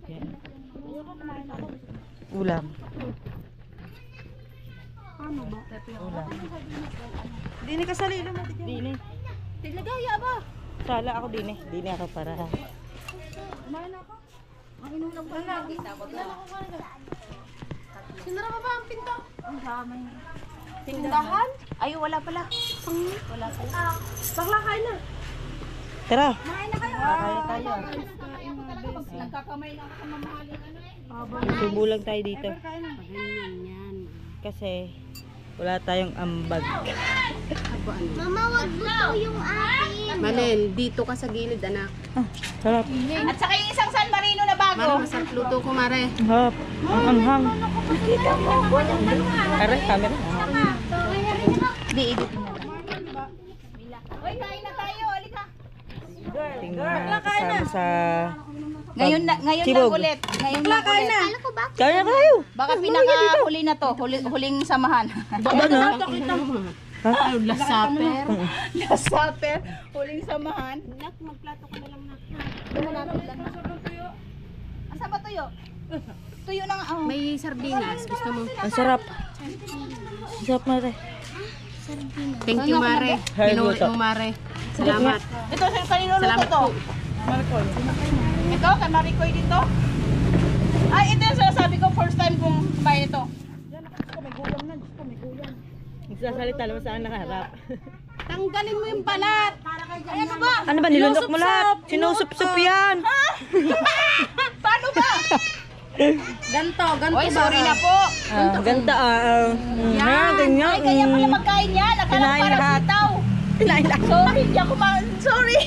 [SPEAKER 1] Yan. Ulam. Ulam.
[SPEAKER 2] Dini ka sa lilo mo.
[SPEAKER 1] Dini.
[SPEAKER 4] Tiglagaya ba?
[SPEAKER 1] Sala ako dini. Dini ako para.
[SPEAKER 4] Kumain ako. Ang inulang ba na? Sinara pa ba ang pinto? Ang damay. Tindahan? Ay, wala pala. Wala pala. Bakla kain na.
[SPEAKER 1] Tara.
[SPEAKER 4] Kumain na kayo.
[SPEAKER 1] Kaya tayo.
[SPEAKER 4] Nagkakamay na ako sa mamahaling ano eh.
[SPEAKER 1] Subo lang tayo dito. Kasi wala tayong ambag.
[SPEAKER 4] Mama, wag buto yung akin.
[SPEAKER 5] Manel, dito ka sa gilid, anak.
[SPEAKER 1] Sarap.
[SPEAKER 5] At saka yung isang San Marino na bago. Mare, masarap luto ko, Mare.
[SPEAKER 1] Hop. Ang anghang. Aray, camera.
[SPEAKER 4] Di, edit mo na. Uy, kain na tayo. Halika.
[SPEAKER 1] Tingnan na kasama sa
[SPEAKER 5] Ngayon
[SPEAKER 1] Sibog.
[SPEAKER 5] lang ulit. Ngayon lang ulit.
[SPEAKER 4] Kala ko ba?
[SPEAKER 1] Kaya kayo.
[SPEAKER 5] Baka pinaka-huli na to. Huling samahan.
[SPEAKER 1] Baba na.
[SPEAKER 5] Last supper. Last supper. Huling samahan.
[SPEAKER 4] Nak, magplato ka na lang na.
[SPEAKER 5] Malapit lang na. Asa ba tuyo? Tuyo na nga. Oh.
[SPEAKER 3] May sardinas. Gusto mo?
[SPEAKER 1] Ang sarap. Ang sarap na rin.
[SPEAKER 3] Thank you, Mare. Pinulit mo, Mare. Salamat.
[SPEAKER 5] Ito, kanino luto to?
[SPEAKER 1] Maricoy.
[SPEAKER 5] Ito, kay Maricoy dito. Ay, ito yung sinasabi ko. First time kong buy ito.
[SPEAKER 1] Nagsasalita naman saan nakaharap.
[SPEAKER 5] Tanggalin mo yung balat. Ay, ano ba?
[SPEAKER 1] Ano ba, nilunok mo lahat? Sinusup-sup yan.
[SPEAKER 5] Paano ba?
[SPEAKER 3] Ganto
[SPEAKER 5] Oy, sorry na po.
[SPEAKER 1] Ganda ganyan.
[SPEAKER 5] Ay, kaya pala magkain yan. Akala ko
[SPEAKER 1] Kinain
[SPEAKER 5] parang
[SPEAKER 1] lahat.
[SPEAKER 5] sitaw.
[SPEAKER 1] Kinain lahat.
[SPEAKER 5] Sorry, di ako sorry.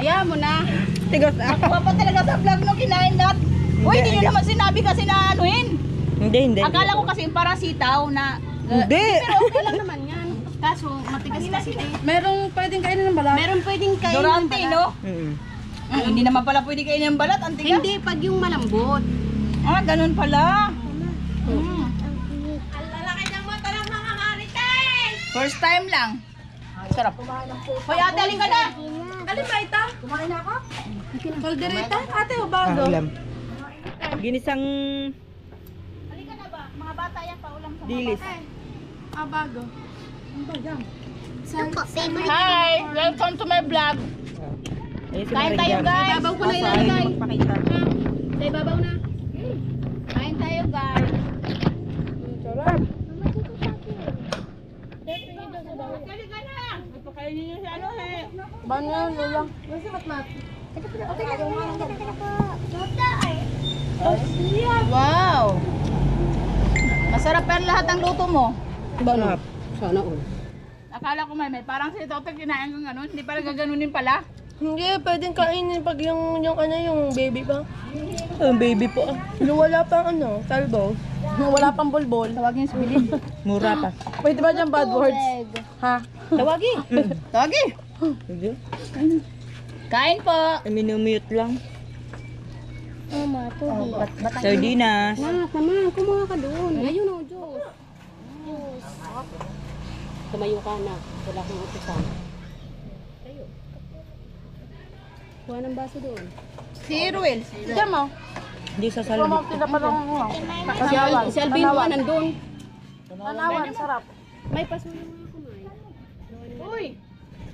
[SPEAKER 3] Ayaw mo na.
[SPEAKER 1] tigas ah.
[SPEAKER 5] Ako pa talaga sa vlog nung kinain lahat. Uy, hindi nyo naman sinabi kasi na anuhin.
[SPEAKER 1] Hindi.
[SPEAKER 5] Akala ko kasi parang sitaw na...
[SPEAKER 1] Hindi.
[SPEAKER 3] Pero okay lang naman yan. Kaso matigas kasi.
[SPEAKER 2] Merong pwedeng kainin ng balat.
[SPEAKER 3] Meron pwedeng kainin ng
[SPEAKER 5] Durante,
[SPEAKER 3] balat.
[SPEAKER 5] no?
[SPEAKER 1] Mm.
[SPEAKER 5] Hindi naman pala pwede kainin ng balat, antigas.
[SPEAKER 3] Hindi, pag yung malambot.
[SPEAKER 5] Ah, ganun pala. First time lang. Sarap. Hoy, ate, alin ka na?
[SPEAKER 2] Alin ba ito? Kumain na ako? Kaldereta? Ate, o bago?
[SPEAKER 1] Ulam. Ginisang
[SPEAKER 5] Halika na ba? Mga bata yan pa ulam sa
[SPEAKER 1] dilis.
[SPEAKER 2] Ah, bago.
[SPEAKER 5] Hi! Welcome to my vlog.
[SPEAKER 1] Ayun si
[SPEAKER 5] Kain
[SPEAKER 1] Maring
[SPEAKER 5] tayo,
[SPEAKER 1] Jan.
[SPEAKER 5] guys.
[SPEAKER 3] Ibabaw ko na
[SPEAKER 1] Asa,
[SPEAKER 3] ilalagay.
[SPEAKER 1] ayaw magpakita.
[SPEAKER 3] Sa ibabaw na.
[SPEAKER 5] Kain tayo, guys. Halika na. Ipakainin niyo si ano, he.
[SPEAKER 2] Bano yan, Lola?
[SPEAKER 5] Wow! Masarap yan lahat ng luto mo.
[SPEAKER 1] Sarap.
[SPEAKER 3] Sana all.
[SPEAKER 5] Akala ko may parang si Toto kinain ng ano, hindi pala gaganunin pala.
[SPEAKER 2] Hindi, pwedeng kainin pag yung ano, yung baby pa.
[SPEAKER 1] Ang baby po ah.
[SPEAKER 2] Yung wala pang ano, talbo. Yung wala pang bulbol.
[SPEAKER 5] Tawagin si Bilin.
[SPEAKER 1] Mura pa.
[SPEAKER 2] Pwede ba dyan bad words? Ha?
[SPEAKER 5] Tawagin. Tawagin.
[SPEAKER 1] Sige.
[SPEAKER 5] Kain po.
[SPEAKER 1] Minumute lang.
[SPEAKER 5] Batang
[SPEAKER 1] Sardinas.
[SPEAKER 3] Naman, kumuha ka doon. Ayun o, Diyos. Tumayo ka na. Wala kang utusan. Tayo. Kuha ng baso doon.
[SPEAKER 5] Si Ruel.
[SPEAKER 2] Diyan mo.
[SPEAKER 1] Hindi sa salubit.
[SPEAKER 2] Sila pa lang mo.
[SPEAKER 3] Si Alvin mo nandun.
[SPEAKER 2] Tanawan, sarap.
[SPEAKER 3] May paso na mga kumain.
[SPEAKER 5] Uy.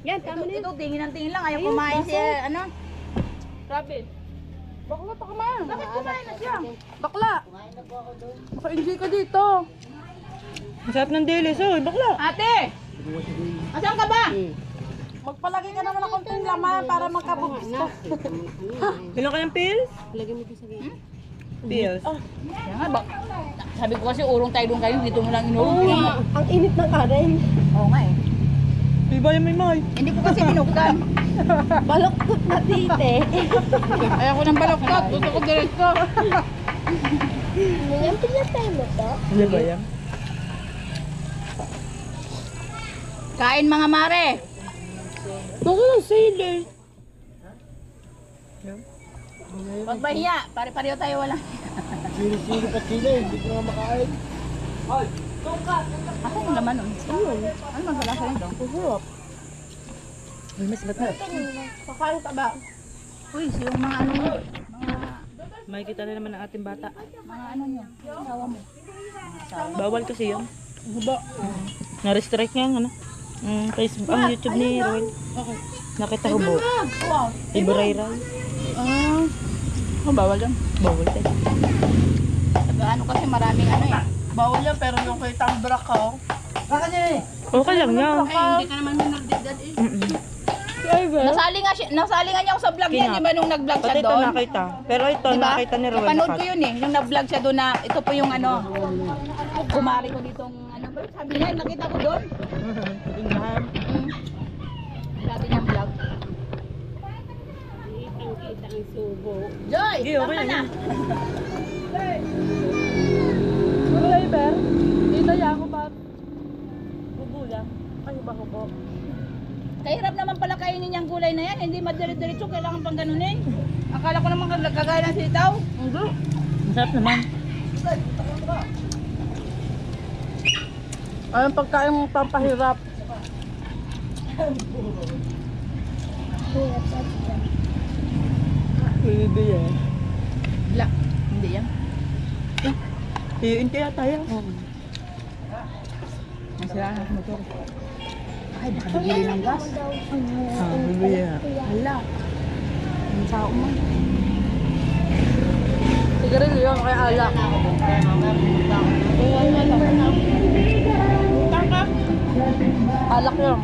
[SPEAKER 3] Yan, tama na yun.
[SPEAKER 5] Ito, tingin ng tingin lang. Ayaw kumain si ano.
[SPEAKER 2] Grabe. Bakla pa kumain.
[SPEAKER 5] Bakit kumain na siya?
[SPEAKER 2] Bakla. Maka-enjoy ka dito.
[SPEAKER 1] Masarap ng dilis. Oh, bakla.
[SPEAKER 5] Ate! Asan ka ba?
[SPEAKER 2] Magpalagay ka naman ng konting laman para magkabugis ka.
[SPEAKER 1] Kailan kayang pills?
[SPEAKER 3] Lagyan mo dito sa gilid.
[SPEAKER 1] Pills.
[SPEAKER 5] Kaya nga ba? Sabi ko kasi urong tayo doon kayo. Dito mo lang inurong.
[SPEAKER 2] Ang init ng kanin.
[SPEAKER 5] Oo nga eh.
[SPEAKER 1] Iba yung may may.
[SPEAKER 5] Hindi ko kasi binuktan.
[SPEAKER 2] Baloktot na tite.
[SPEAKER 5] Ayaw ko ng baloktot. Gusto ko diretso.
[SPEAKER 1] Hindi ba yan?
[SPEAKER 5] Kain mga mare.
[SPEAKER 2] Baka lang sili.
[SPEAKER 5] Huwag mahiya. Pare-pareho tayo walang.
[SPEAKER 2] Sili pa sili, hindi ko nga makain.
[SPEAKER 5] Ako yung laman nun. Ano maglalasa nito?
[SPEAKER 2] Masarap.
[SPEAKER 1] Uy, mas ba't na?
[SPEAKER 2] Kakain ka ba?
[SPEAKER 5] Uy, yung mga ano nyo.
[SPEAKER 1] Makikita na naman ng ating bata.
[SPEAKER 5] Mga ano nyo. Asawa mo.
[SPEAKER 1] Bawal kasi yun.
[SPEAKER 2] Guba.
[SPEAKER 1] Na-restrict nga ano. Facebook, ang YouTube ni Roel. Nakita ko bo.
[SPEAKER 5] Wow.
[SPEAKER 1] Ibrayray.
[SPEAKER 5] Oh, bawal yan.
[SPEAKER 1] Bawal tayo.
[SPEAKER 5] Ano kasi maraming ano eh.
[SPEAKER 2] Bawal yan, pero yung kay Tambrak ka,
[SPEAKER 1] Okay lang yan.
[SPEAKER 3] Ay, hindi ka naman minagdagdad eh.
[SPEAKER 5] Nasali nga niya ako sa vlog niya, di ba nung nag-vlog siya
[SPEAKER 1] Pati ito
[SPEAKER 5] doon?
[SPEAKER 1] nakita. Pero ito
[SPEAKER 5] Diba?
[SPEAKER 1] nakita ni Roel.
[SPEAKER 5] Napanood ko yun eh, yung nag-vlog siya doon na ito po yung ano. Kumari ko ditong ano ba? Sabi niya, nakita ko doon. Sabi niya vlog.
[SPEAKER 3] Kitang-kita ang subo.
[SPEAKER 5] Joy,
[SPEAKER 1] Sige, okay
[SPEAKER 5] tama na.
[SPEAKER 1] na.
[SPEAKER 2] Flavor? Dito yan ako ba? Bubula. Ay, ba hubo?
[SPEAKER 5] Kahirap naman pala kainin yung gulay na yan, hindi madiri-diretso, kailangan pang ganunin. Akala ko naman kagaya ng sitaw.
[SPEAKER 2] Hindi.
[SPEAKER 1] Masarap naman.
[SPEAKER 2] Anong pagkain mong pampahirap?
[SPEAKER 1] Baby yan.
[SPEAKER 5] Wala, hindi yan.
[SPEAKER 1] Iyon kaya tayo.
[SPEAKER 5] Masira na motor. Ay, baka nagili ng gas.
[SPEAKER 1] Baby yan.
[SPEAKER 5] Hala. Ang sao mo.
[SPEAKER 2] Sigarilyo yun, kaya alak. Alak yun.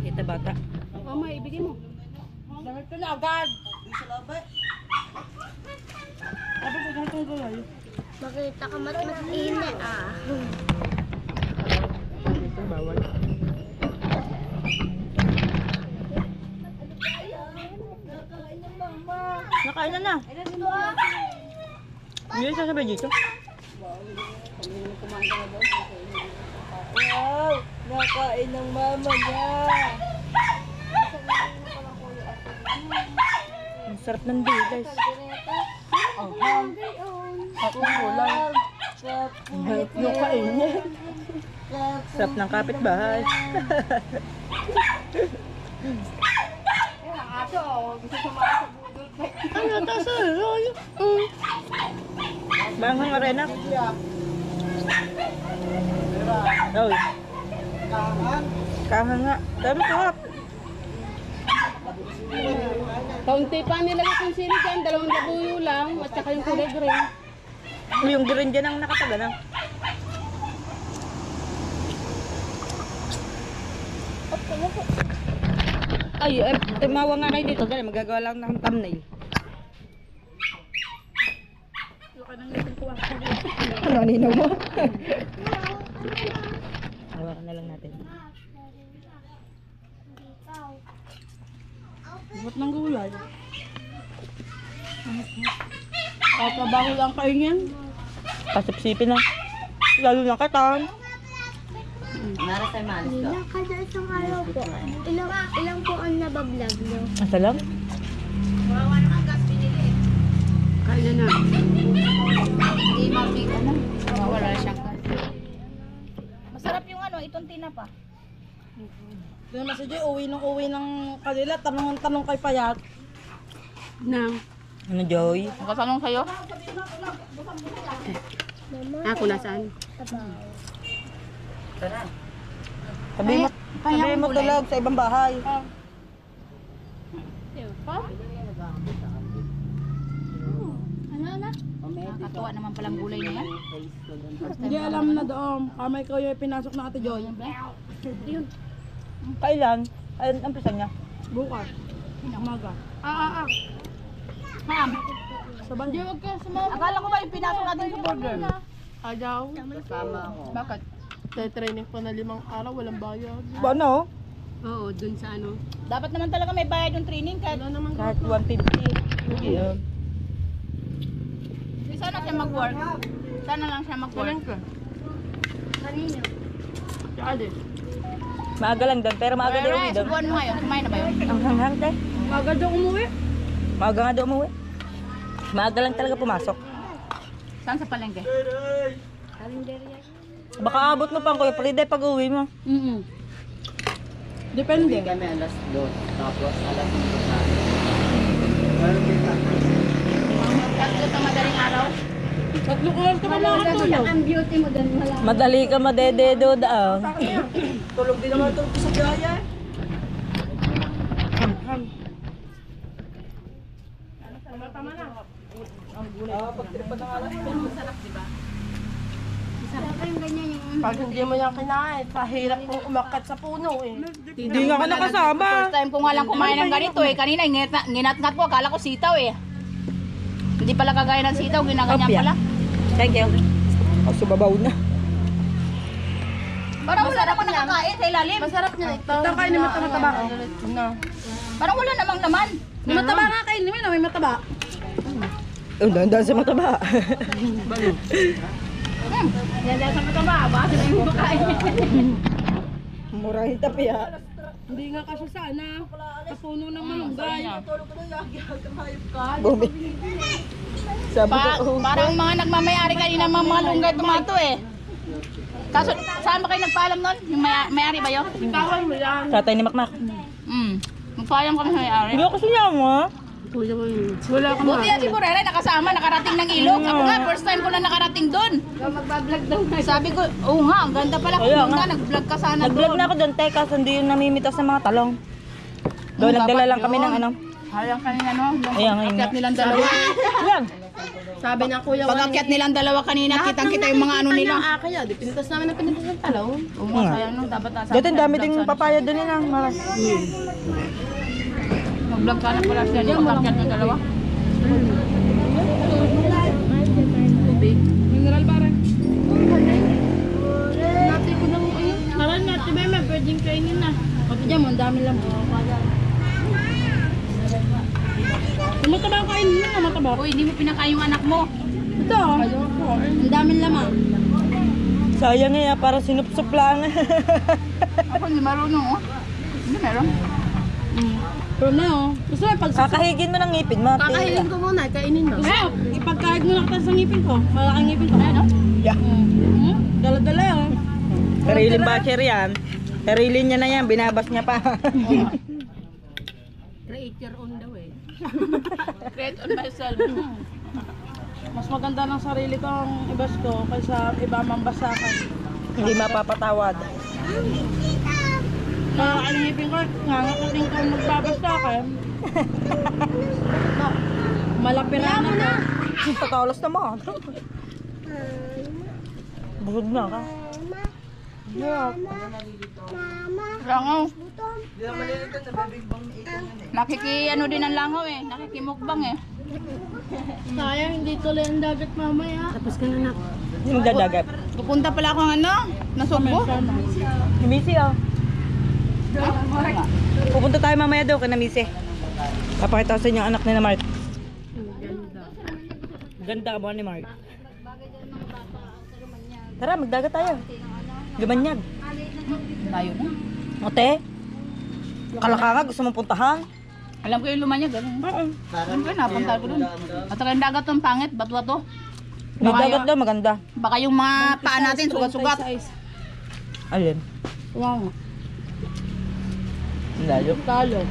[SPEAKER 1] Kita bata.
[SPEAKER 3] Oh, may ibigay mo.
[SPEAKER 2] Damit ko na agad.
[SPEAKER 4] Nakita ka mat-ina ah.
[SPEAKER 1] Nakain na na. Hindi sasabihin dito. Wow! Nakain ng mama niya. Ang sarap ng dilis. Ako ulam. Sarap yung kain niya. Sarap ng kapitbahay. Ano ito sa royo? Bangang arena. Oh. Kahang nga. Dami sarap.
[SPEAKER 3] Kaunti pa nilagay kong sili dyan, 2 labuyo lang, at saka yung kulay green.
[SPEAKER 1] Yung green dyan ang nakataga na. Ay, tumawa nga kayo dito. Dali, magagawa lang ng thumbnail. Ano, aninaw mo? Hawakan na lang natin.
[SPEAKER 3] Ba't nang gulay? Katrabaho lang kayo niyan.
[SPEAKER 1] Pasipsipin na. Lalo na katan.
[SPEAKER 4] Ilang kada isang araw po. Ilang po ang nabablog nyo?
[SPEAKER 1] Asa lang?
[SPEAKER 3] Kaya na.
[SPEAKER 5] Hindi mabig ano.
[SPEAKER 3] Wala siyang gas.
[SPEAKER 5] Masarap yung ano, itong tinapa.
[SPEAKER 2] Doon naman si Joy, uwi ng kanila, tanong kay Payat.
[SPEAKER 3] Nang.
[SPEAKER 1] Ano, Joy?
[SPEAKER 3] Nakatanong sa'yo? Ako nasaan?
[SPEAKER 1] Sabi mo tulog sa ibang bahay.
[SPEAKER 5] Ano na? Nakakatuwa naman palang gulay na yan.
[SPEAKER 2] Hindi alam na doon, kamay ko yung pinasok na Ate Joy.
[SPEAKER 1] Kailan? Ayun, ang pisa niya.
[SPEAKER 2] Bukas. Umaga.
[SPEAKER 5] Ma'am,
[SPEAKER 2] Sa banyo.
[SPEAKER 5] akala ko ba yung pinasok natin sa burger?
[SPEAKER 3] Ayaw. Kasama ako. Bakit? Training pa na 5 araw, walang bayad.
[SPEAKER 1] Ba, ano?
[SPEAKER 3] Oo, dun sa ano.
[SPEAKER 5] Dapat naman talaga may bayad yung training kahit
[SPEAKER 3] Wala naman.
[SPEAKER 1] Kahit 150. Yeah.
[SPEAKER 5] sana siya mag-work. Sana lang siya mag-work.
[SPEAKER 3] ka.
[SPEAKER 4] Kanino?
[SPEAKER 3] Kaya
[SPEAKER 1] Maaga lang doon, pero maaga din uwi doon.
[SPEAKER 5] Subuan mo ngayon, kumain na ba yun?
[SPEAKER 1] Ang hanghang, te.
[SPEAKER 2] Agad daw umuwi.
[SPEAKER 1] Maaga nga doon umuwi. Maaga lang talaga pumasok.
[SPEAKER 5] Saan sa palengke?
[SPEAKER 1] Baka abot mo pa ang Kuya Frida pag uwi mo.
[SPEAKER 2] Depende.
[SPEAKER 6] Kami alas 2, tapos alas 5 na.
[SPEAKER 5] Tatlo sa madaling araw.
[SPEAKER 2] Tatlo oras ka pa makatulog.
[SPEAKER 4] Ang beauty mo doon wala.
[SPEAKER 1] Madali ka madededo daang.
[SPEAKER 2] Tulog din naman tulog sa gaya.
[SPEAKER 4] Yung ganyan yung
[SPEAKER 3] Pag hindi mo yan kinain, pahirap kong umakat sa puno eh.
[SPEAKER 1] Hindi nga ka nakasama.
[SPEAKER 5] First time ko nga lang kumain ng ganito eh. Kanina nginat-ngat ko, akala ko sitaw eh. Hindi pala kagaya ng sitaw, ginaganyan
[SPEAKER 1] Opya.
[SPEAKER 5] pala.
[SPEAKER 1] Thank you. Ang subabaw na.
[SPEAKER 5] Parang wala namang nakakain sa ilalim.
[SPEAKER 3] Masarap niya ito.
[SPEAKER 2] Ito kain naman ito mataba.
[SPEAKER 3] Na.
[SPEAKER 5] Parang wala namang laman.
[SPEAKER 2] May mataba nga kain naman, may mataba.
[SPEAKER 1] Oh, dahan-dahan sa mataba.
[SPEAKER 5] Yan dahil sa mataba, baka sila yung makain.
[SPEAKER 1] Murahin tapi ha.
[SPEAKER 2] Hindi nga kasi sana. Sa puno ng malunggay.
[SPEAKER 1] Bumi. Sabi ko,
[SPEAKER 5] Parang mga nagmamayari kanina mga malunggay tomato eh. Kaso, saan ba kayo nagpaalam nun? Yung may-ari ba yun?
[SPEAKER 3] Tawan mo yan.
[SPEAKER 1] tatay ni Makmak.
[SPEAKER 5] Magpaalam kami sa may-ari.
[SPEAKER 1] Hindi ako sinama.
[SPEAKER 3] Wala ka
[SPEAKER 5] Buti yan si Purere, nakasama, nakarating ng ilog. Ako nga, first time ko na nakarating doon.
[SPEAKER 4] magbablog daw na.
[SPEAKER 5] Sabi ko, oo nga, ang ganda pala.
[SPEAKER 1] Kaya
[SPEAKER 5] Kung
[SPEAKER 1] nga.
[SPEAKER 5] nga, nag-vlog ka sana
[SPEAKER 1] Nag-vlog
[SPEAKER 5] doon.
[SPEAKER 1] na ako doon, te, kaso hindi yung namimitas ng mga talong. Doon, nagdala lang kami ng ano.
[SPEAKER 5] Hayang kanina, no? Yung
[SPEAKER 1] Ayan, ayun
[SPEAKER 5] akyat
[SPEAKER 1] nga.
[SPEAKER 5] nilang dalawa.
[SPEAKER 1] Yan.
[SPEAKER 3] Sabi ng kuya
[SPEAKER 5] Pag akyat nilang dalawa kanina, kitang-kita yung mga ano nila.
[SPEAKER 3] akin yan. Di pinitas namin ang pinitas ng talong.
[SPEAKER 5] Oo nga, sayang no, dapat nasa.
[SPEAKER 1] Dati ang dami ding papaya doon yun. Maras.
[SPEAKER 5] Mag-vlog sana pala siya, yung pag akyat ng dalawa.
[SPEAKER 2] Yung dami lang. Mataba kain mo, mataba.
[SPEAKER 5] Uy, hindi mo pinakain yung anak mo.
[SPEAKER 2] Ito, ang daming lamang.
[SPEAKER 1] Sayang eh, parang sinup-sup lang.
[SPEAKER 5] Ako hindi marunong, oh. Hindi meron.
[SPEAKER 2] Pero na oh. Gusto mo
[SPEAKER 1] Kakahigin mo ng ngipin mo.
[SPEAKER 3] Kakainin ko muna, kainin mo.
[SPEAKER 2] Ayun, ipagkahit mo lang sa ngipin ko. Malaking ngipin ko. Ayun, oh.
[SPEAKER 1] Yeah.
[SPEAKER 2] Dala-dala, oh.
[SPEAKER 1] Sariling batcher yan. Sariling niya na yan, binabas niya pa.
[SPEAKER 3] Create your own daw eh.
[SPEAKER 5] Create on myself.
[SPEAKER 2] Mas maganda ng sarili kong ibas ko kaysa iba mambasakan.
[SPEAKER 1] Hindi mapapatawad.
[SPEAKER 2] Ang ngipin ko, ngangakating ko magbabasakan. Malapira na to.
[SPEAKER 1] Pagkawalas naman. Busog na ka.
[SPEAKER 5] Langaw. Ano din ang langaw eh. Nakikimukbang eh.
[SPEAKER 3] Sayang, hindi tuloy ang dagat mamaya. Tapos ka na nak.
[SPEAKER 1] Yung dadagat.
[SPEAKER 5] Pupunta pala akong nasugbo.
[SPEAKER 1] Misi oh. Pupunta tayo mamaya daw kay Misi. Papakita ko sa inyo ang anak ni na Mark. Ganda ka ba ni Mark? Tara, magdagat tayo. Gamanyag.
[SPEAKER 5] Tayo na.
[SPEAKER 1] Ote? Kalakanga, gusto mong puntahan?
[SPEAKER 5] Alam ko yung lumanya, ganun.
[SPEAKER 1] Oo.
[SPEAKER 5] Siyempre, napunta ko dun. At saka yung dagat ng pangit, bato-bato.
[SPEAKER 1] May dagat daw, maganda.
[SPEAKER 5] Baka yung mga paa natin, sugat-sugat.
[SPEAKER 1] Alin?
[SPEAKER 2] Wow.
[SPEAKER 1] Ang layo.
[SPEAKER 2] Talo.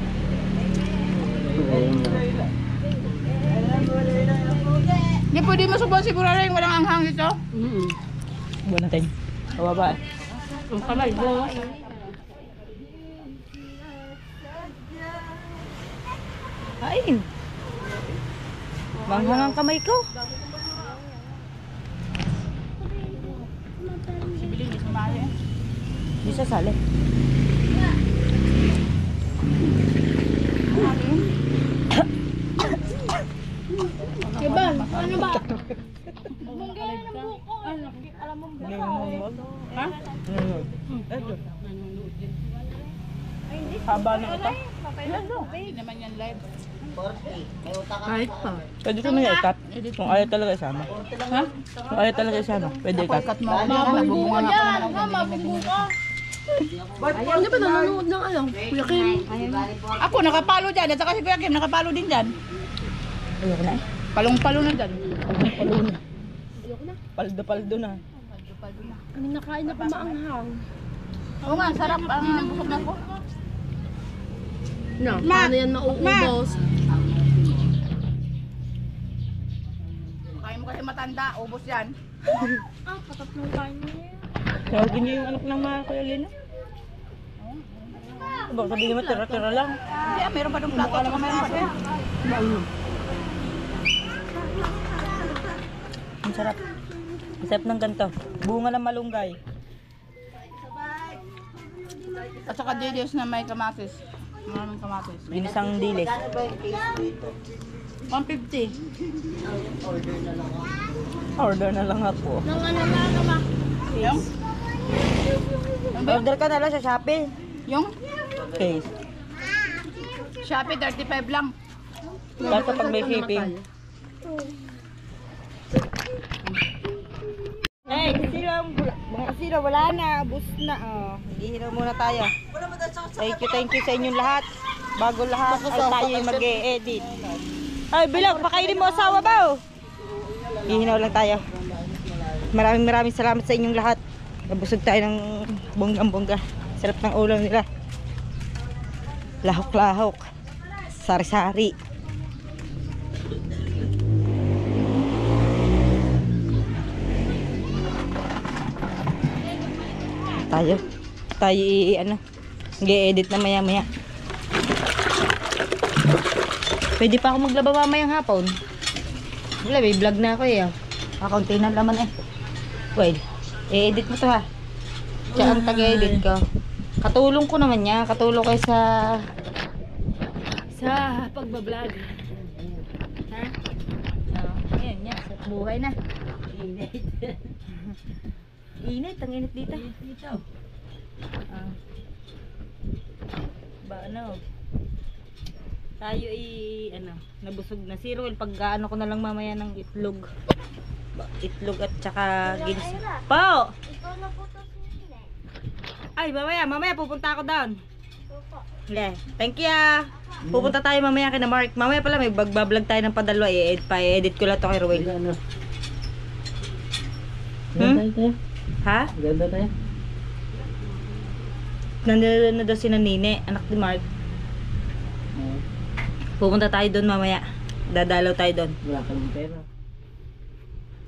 [SPEAKER 5] Hindi pwede masubuan siguro na yung walang anghang dito.
[SPEAKER 1] Buwan natin. Kababa.
[SPEAKER 2] Ang kamay, buwas.
[SPEAKER 1] Kain. Manghang ang kamay ko.
[SPEAKER 5] Si Billy, hindi sumali eh.
[SPEAKER 1] Di siya sali.
[SPEAKER 3] Kibal, ano ba?
[SPEAKER 2] Ha?
[SPEAKER 1] Haba na ito.
[SPEAKER 5] Hindi naman yan live.
[SPEAKER 3] Kahit pa.
[SPEAKER 1] Pwede ko nang ikat. Kung ayaw talaga isama.
[SPEAKER 2] Ha?
[SPEAKER 1] Kung ayaw talaga isama, pwede ikat.
[SPEAKER 5] Cut mo ako dyan, nabubunga nga ako ng
[SPEAKER 3] Mabunggo ka. Hindi ba nanonood ng ano? Kuya Kim?
[SPEAKER 5] Ako, nakapalo dyan. At saka si Kuya Kim, nakapalo din dyan.
[SPEAKER 1] Ayoko na eh.
[SPEAKER 5] Palong-palo na dyan.
[SPEAKER 1] Paldo-paldo na.
[SPEAKER 3] Ano nakain na pa maanghang?
[SPEAKER 5] Oo nga, sarap. Busog na ako.
[SPEAKER 3] No, paano yan mauubos?
[SPEAKER 5] Kaya mo kasi matanda, ubos yan.
[SPEAKER 3] Patatlong kain mo yan.
[SPEAKER 1] Tawagin niyo yung anak ng mga Kuya Lino. Baka sabihin mo, tira-tira lang.
[SPEAKER 5] Hindi, meron pa ng plato. At saka meron pa din.
[SPEAKER 1] Ang sarap. Ang sarap ng ganito. Bunga ng malunggay.
[SPEAKER 5] At saka dilis na may kamatis. Maraming kamatis.
[SPEAKER 1] Ginisang dilis.
[SPEAKER 2] 150.
[SPEAKER 1] Order na lang ako.
[SPEAKER 3] Nang ano na naman?
[SPEAKER 5] Yung?
[SPEAKER 1] Order ka na lang sa Shopee.
[SPEAKER 5] Yung?
[SPEAKER 1] Case.
[SPEAKER 5] Shopee, 35 lang.
[SPEAKER 1] Basta pag may shipping. Hey, kasilaw, mga kasilaw, wala na, bus na. Oh, hihiraw muna tayo. Thank you sa inyong lahat. Bago lahat ay tayo mag-e-edit. Ay, Bilag, pakainin mo asawa ba? Hihinaw lang tayo. Maraming salamat sa inyong lahat. Nabusog tayo ng bonggang-bongga. Sarap ng ulam nila. Lahok-lahok. Sari-sari. Tayo ano, nag-e-edit na maya-maya. Pwede pa ako maglaba mamayang hapon. Wala, may vlog na ako eh. Kakaunti na laman eh. Well, i-edit mo to ha. Siya ang tag-edit ko. Katulong ko naman niya. Katulong kayo sa
[SPEAKER 3] pagbablog.
[SPEAKER 1] Ha? Ayan, yan. Sa buhay na. Init. Init. Ang init dito. Ba ano? Tayo nabusog na si Ruel. Pag ano ko na lang mamaya ng itlog. Itlog at saka ginseng. Po!
[SPEAKER 4] Ikaw na po to sila.
[SPEAKER 1] Ay, mamaya pupunta ako down. Okay. Thank you ah. Pupunta tayo mamaya kina Mark. Mamaya pala may bagbablog tayo ng padalwa. I-edit ko lang to kay Ruel.
[SPEAKER 6] Ano?
[SPEAKER 1] Hmm?
[SPEAKER 6] Ganda tayo.
[SPEAKER 1] Ha?
[SPEAKER 6] Ganda tayo.
[SPEAKER 1] Nandun na daw si Nanine, anak ni Mark. Pupunta tayo doon mamaya. Dadalaw tayo doon.
[SPEAKER 6] Wala kang pera.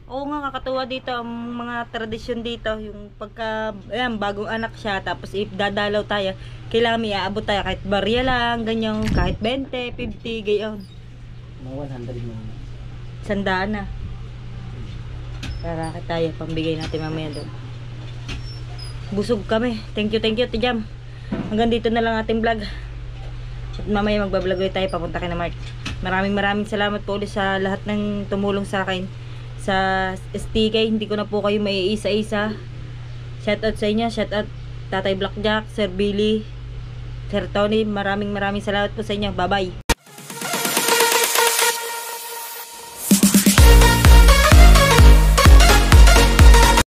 [SPEAKER 1] Oo nga, kakatuwa dito ang mga tradisyon dito. Yung pagka, ayan, bagong anak siya, tapos dadalaw tayo. Kailangan may aabot tayo kahit barya lang, ganyan, kahit 20, 50, gayon.
[SPEAKER 6] Mga 100 mo.
[SPEAKER 1] Sandaan na. Rarakit tayo, pambigay natin mamaya doon. Busog kami. Thank you, Tijam. Hanggang dito na lang ating vlog. At mamaya magbablog ulit tayo papunta kay na Mark. Maraming salamat po ulit sa lahat ng tumulong sa akin sa STK. Hindi ko na po kayo may isa-isa. Shoutout sa inyo. Shoutout Tatay Blackjack, Sir Billy, Sir Tony. Maraming salamat po sa inyo. Bye bye.